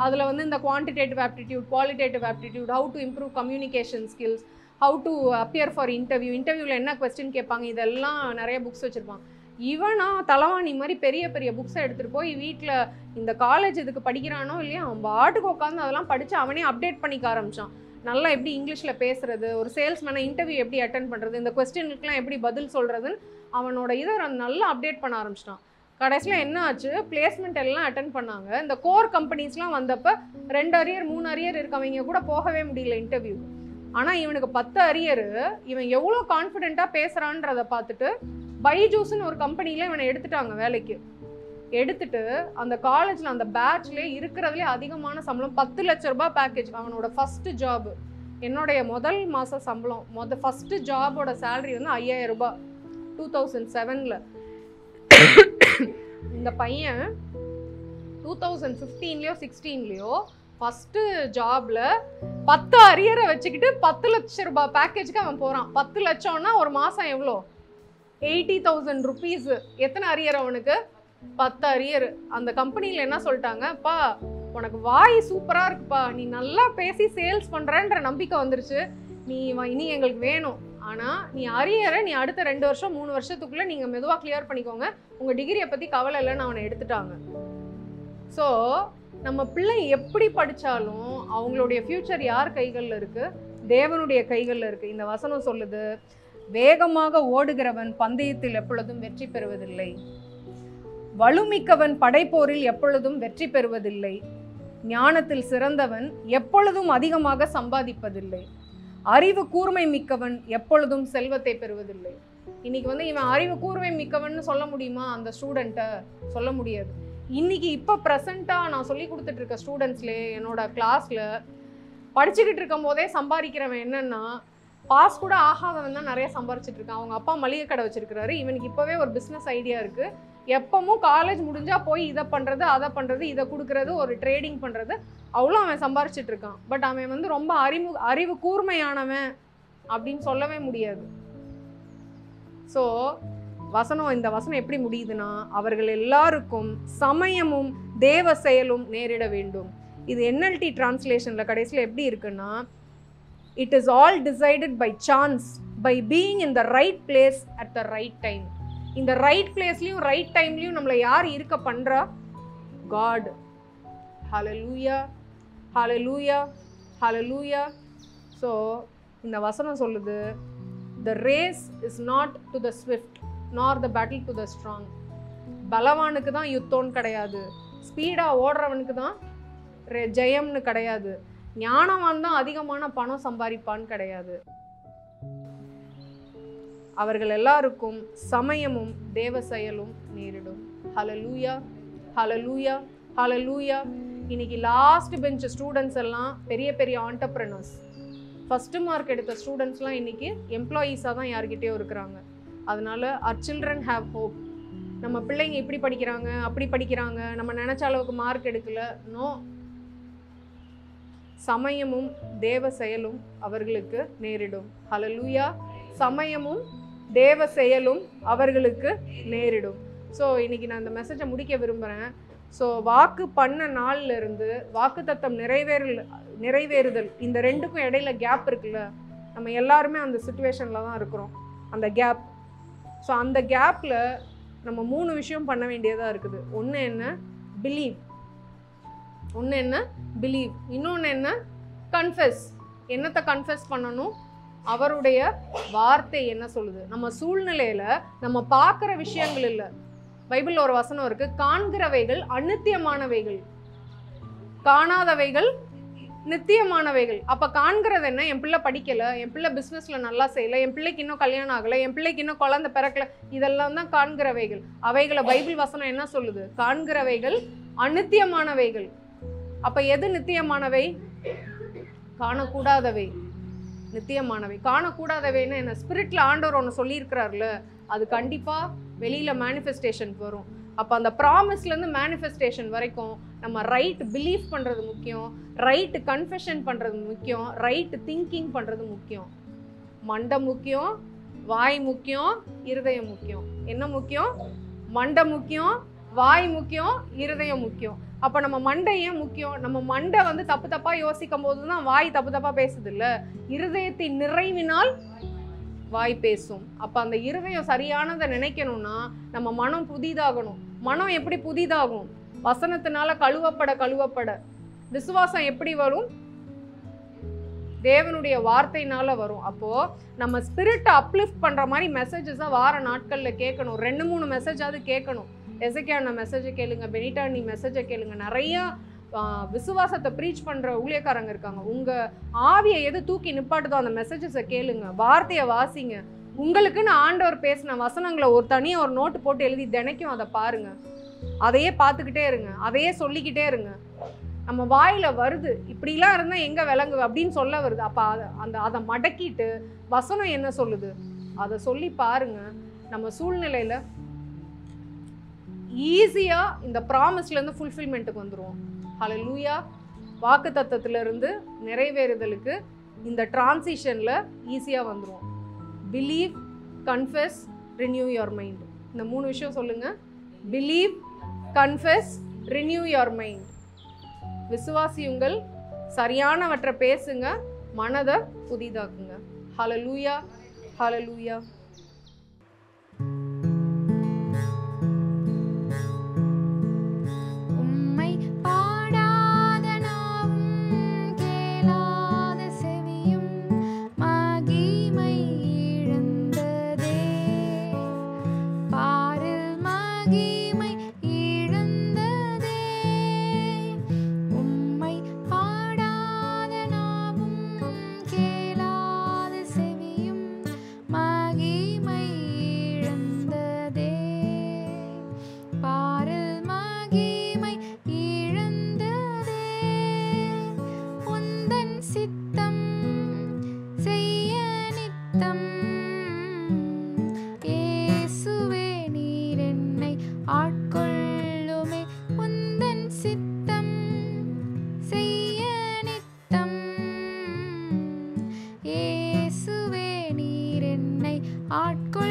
[SPEAKER 1] அதில் வந்து இந்த quantitative aptitude, qualitative aptitude, how to improve communication skills, how to appear for இன்டர்வியூவில் என்ன கொஸ்டின் கேட்பாங்க, இதெல்லாம் நிறைய புக்ஸ் வச்சுருப்பாங்க. இவனா தலைவாணி மாதிரி பெரிய பெரிய புக்ஸை எடுத்துகிட்டு போய் வீட்டில், இந்த காலேஜ் இதுக்கு படிக்கிறானோ இல்லையா, அவன் பாட்டுக்கு உட்காந்து அதெல்லாம் படித்து அவனே அப்டேட் பண்ணிக்க ஆரம்பித்தான். நல்லா எப்படி இங்கிலீஷில் பேசுறது, ஒரு சேல்ஸ்மேனை இன்டர்வியூ எப்படி அட்டென்ட் பண்ணுறது, இந்த கொஸ்டினுக்குலாம் எப்படி பதில் சொல்கிறதுன்னு அவனோட இதை நல்லா அப்டேட் பண்ண ஆரம்பிச்சிட்டான். கடைசியில் என்ன ஆச்சு, பிளேஸ்மெண்ட் எல்லாம் அட்டென்ட் பண்ணாங்க. இந்த கோர் கம்பெனிஸ்லாம் வந்தப்போ 2 அரியர் 3 அரியர் இருக்கவங்க கூட போகவே முடியல இன்டர்வியூ. ஆனால் இவனுக்கு 10 அரியர். இவன் எவ்வளோ கான்ஃபிடென்ட்டாக பேசுகிறான்றதை பார்த்துட்டு பைஜூஸ்ன்னு ஒரு கம்பெனியில் இவனை எடுத்துட்டாங்க வேலைக்கு. எடுத்துட்டு அந்த காலேஜில் அந்த பேட்ச்லேயே இருக்கிறதுலே அதிகமான சம்பளம், 10 லட்ச ரூபாய் பேக்கேஜ். அவனோட ஃபஸ்ட்டு ஜாப், என்னுடைய முதல் மாத சம்பளம், ஃபஸ்ட்டு ஜாபோட சேலரி வந்து 5000 ரூபாய் 2007. இந்த பையன் 2015லையோ 16லையோ ஃபஸ்ட்டு ஜாபில் 10 அரியரை வச்சுக்கிட்டு 10 லட்ச ரூபாய் பேக்கேஜுக்கு அவன் போகிறான். 10 லட்சம்னா ஒரு மாதம் எவ்வளோ, 80,000 ருபீஸ். எத்தனை அரியர் அவனுக்கு, 10 அரியர். அந்த கம்பெனியில் என்ன சொல்லிட்டாங்க, பா உனக்கு வாய் சூப்பராக இருக்குப்பா, நீ நல்லா பேசி சேல்ஸ் பண்ணுறன்ற நம்பிக்கை வந்துருச்சு, நீ இனி எங்களுக்கு வேணும், ஆனால் நீ அரியரை நீ அடுத்த 2 வருஷம் 3 வருஷத்துக்குள்ளே நீங்கள் மெதுவாக கிளியர் பண்ணிக்கோங்க, உங்கள் டிகிரியை பற்றி கவலை இல்லைன்னு அவனை எடுத்துட்டாங்க. ஸோ நம்ம பிள்ளை எப்படி படித்தாலும் அவங்களுடைய ஃப்யூச்சர் யார் கைகளில் இருக்குது, தேவனுடைய கைகளில் இருக்குது. இந்த வசனம் சொல்லுது, வேகமாக ஓடுகிறவன் பந்தயத்தில் எப்பொழுதும் வெற்றி பெறுவதில்லை. வலுமிக்கவன் படைப்போரில் எப்பொழுதும் வெற்றி பெறுவதில்லை. ஞானத்தில் சிறந்தவன் எப்பொழுதும் அதிகமாக சம்பாதிப்பதில்லை. அறிவு கூர்மை மிக்கவன் எப்பொழுதும் செல்வத்தை பெறுவதில்லை. இன்னைக்கு வந்து இவன் அறிவு கூர்மை மிக்கவன் சொல்ல முடியுமா அந்த ஸ்டூடெண்ட்டை? சொல்ல முடியாது. இன்னைக்கு இப்போ ப்ரெசண்ட்டாக நான் சொல்லி கொடுத்துட்டு இருக்க ஸ்டூடெண்ட்ஸ்லேயே என்னோட கிளாஸில் படிச்சுக்கிட்டு இருக்கும் போதே சம்பாதிக்கிறவன் என்னன்னா, பாஸ் கூட ஆகாதவன் தான் நிறைய சம்பாரிச்சிட்டு இருக்கான். அவங்க அப்பா மளிகை கடை வச்சிருக்கிறாரு, இவனுக்கு இப்போவே ஒரு பிஸ்னஸ் ஐடியா இருக்குது. எப்பவும் காலேஜ் முடிஞ்சால் போய் இதை பண்ணுறது அதை பண்ணுறது இதை கொடுக்குறது ஒரு ட்ரேடிங் பண்ணுறது அவ்வளோ அவன் சம்பாரிச்சிட்டு இருக்கான். பட் அவன் வந்து ரொம்ப அறிவு கூர்மையானவன் அப்படின்னு சொல்லவே முடியாது. ஸோ இந்த வசனம் எப்படி முடியுதுன்னா, அவர்கள் எல்லாருக்கும் சமயமும் தேவ செயலும் நேரிட வேண்டும். இது NLT டிரான்ஸ்லேஷனில் கடைசியில் எப்படி இருக்குன்னா, it is all decided by chance by being in the right place at the right time. இந்த ரைட் பிளேஸ்லையும் ரைட் டைம்லையும் நம்மளை யார் இருக்க பண்ணுறா? காட். ஹல்லேலூயா, ஹல்லேலூயா, ஹல்லேலூயா. ஸோ இந்த வசனம் சொல்லுது, the race is not to the swift nor the battle to the strong. பலவானுக்கு தான் யுத்தம்னு கிடையாது, ஸ்பீடாக ஓடுறவனுக்கு தான் ஜெயம்னு கிடையாது, ஞானவான் தான் அதிகமான பணம் சம்பாதிப்பான்னு கிடையாது. அவர்கள் எல்லாருக்கும் சமயமும் தேவ செயலும் நேரிடும். ஹல்லேலூயா, ஹல்லேலூயா, ஹல்லேலூயா. இன்னைக்கு லாஸ்ட் பெஞ்ச் ஸ்டூடெண்ட்ஸ் எல்லாம் பெரிய பெரிய ஆண்டர்பிரனர்ஸ். ஃபஸ்ட்டு மார்க் எடுத்த ஸ்டூடெண்ட்ஸ்லாம் இன்றைக்கி எம்ப்ளாயீஸாக தான் யார்கிட்டயோ இருக்கிறாங்க. அதனால our children have hope. நம்ம பிள்ளைங்க இப்படி படிக்கிறாங்க அப்படி படிக்கிறாங்க, நம்ம நினச்ச அளவுக்கு மார்க் எடுக்கல. நோ, சமயமும் தேவ செயலும் அவர்களுக்கு நேரிடும். ஹல்லேலூயா. சமயமும் தேவ செயலும் அவர்களுக்கு நேரிடும். ஸோ இன்றைக்கி நான் இந்த மெசேஜை முடிக்க விரும்புகிறேன். ஸோ வாக்கு பண்ண நாள்ல இருந்து வாக்கு தத்தம் நிறைவேறுதல் இந்த ரெண்டுக்கும் இடையில கேப் இருக்குல்ல, நம்ம எல்லாருமே அந்த சிச்சுவேஷனில் தான் இருக்கிறோம், அந்த கேப். ஸோ அந்த கேப்பில் நம்ம 3 விஷயம் பண்ண வேண்டியதாக இருக்குது. ஒன்று என்ன? பிலீவ். இன்னொன்று என்ன? கன்ஃபெஸ். என்னத்தை கன்ஃபெஸ் பண்ணணும்? அவருடைய வார்த்தை என்ன சொல்லுது. நம்ம சூழ்நிலையில் நம்ம பார்க்குற விஷயங்கள் இல்லை. பைபிளில் ஒரு வசனம் இருக்கு, காண்கிறவைகள் அநித்தியமானவைகள், காணாதவைகள் நித்தியமானவைகள். அப்போ காண்கிறது என்ன? என் பிள்ளை படிக்கலை, என் பிள்ளை பிஸ்னஸில் நல்லா செய்யலை, என் பிள்ளைக்கு இன்னும் கல்யாணம் ஆகலை, என் பிள்ளைக்கு இன்னும் குழந்தை பிறக்கலை, இதெல்லாம் தான் காண்கிறவைகள். அவைகளை பைபிள் வசனம் என்ன சொல்லுது? காண்கிறவைகள் அநித்தியமானவைகள். அப்போ எது நித்தியமானவை? காணக்கூடாதவை நித்தியமானவை. காணக்கூடாதவைன்னு என்ன? ஸ்பிரிட்ல ஆண்டவர் ஒன்று சொல்லியிருக்கிறார்ல, அது கண்டிப்பாக வெளியில் மேனிஃபெஸ்டேஷனுக்கு வரும். அப்போ அந்த ப்ராமிஸ்லேருந்து மேனிஃபெஸ்டேஷன் வரைக்கும் நம்ம ரைட் பிலீவ் பண்ணுறது முக்கியம், ரைட்டு கன்ஃபெஷன் பண்ணுறது முக்கியம், ரைட்டு திங்கிங் பண்ணுறது முக்கியம். மண்டை முக்கியம், வாய் முக்கியம், இருதயம் முக்கியம். என்ன முக்கியம்? மண்டை முக்கியம், வாய் முக்கியம், இருதயம் முக்கியம். அப்போ நம்ம மண்டை ஏன் முக்கியம்? நம்ம மண்டை வந்து தப்பு தப்பாக யோசிக்கும் போது தான் வாய் தப்பு தப்பாக பேசுது இல்லை. இருதயத்தின் நிறைவினால் வாய் பேசும். அப்போ அந்த இருதயம் சரியானதை நினைக்கணும்னா நம்ம மனம் புதிதாகணும். மனம் எப்படி புதிதாகும்? வசனத்தினால கழுவப்பட. விசுவாசம் எப்படி வரும்? தேவனுடைய வார்த்தையினால வரும். அப்போது நம்ம ஸ்பிரிட்டை அப்லிஃப்ட் பண்ணுற மாதிரி மெசேஜஸை வார நாட்களில் கேட்கணும். 2-3 மெசேஜாவது கேட்கணும். எசேக்கியா மெசேஜை கேளுங்க, பெனிட்டா நீ மெசேஜை கேளுங்க. நிறையா விசுவாசத்தை ப்ரீச் பண்ணுற ஊழியக்காரங்க இருக்காங்க. உங்கள் ஆவியை எது தூக்கி நிப்பாட்டுதோ அந்த மெசேஜஸை கேளுங்க, வார்த்தையை வாசிங்க. உங்களுக்குன்னு ஆண்டவர் பேசின வசனங்களை ஒரு தனியாக ஒரு நோட்டு போட்டு எழுதி தினைக்கும் அதை பாருங்க. அதையே பார்த்துக்கிட்டே இருங்க, அதையே சொல்லிக்கிட்டே இருங்க. நம்ம வாயில் வருது, இப்படிலாம் இருந்தால் எங்கே விளங்கு அப்படின்னு சொல்ல வருது. அப்போ அதை மடக்கிட்டு வசனம் என்ன சொல்லுது அதை சொல்லி பாருங்க. நம்ம சூழ்நிலையில் ஈஸியாக இந்த ப்ராமிஸ்லேருந்து ஃபுல்ஃபில்மெண்ட்டுக்கு வந்துடுவோம். ஹல்லேலூயா. வாக்கு தத்தத்திலிருந்து நிறைவேறுதலுக்கு இந்த டிரான்சிஷனில் ஈஸியாக வந்துடுவோம். Believe, confess, renew your mind. இந்த 3 விஷயம் சொல்லுங்கள். Believe, confess, renew your mind. விசுவாசியுங்கள், சரியானவற்றை பேசுங்க, மனதை புதிதாக்குங்க. ஹல்லேலூயா, ஹல்லேலூயா.
[SPEAKER 3] மகிமை இழந்த நித்தம் இயேசுவே நீர் என்னை ஆட்கொள்ளுமே உந்தன் சித்தம் செய்ய நித்தம் இயேசுவே நீர் என்னை ஆட்கொள்ளுமே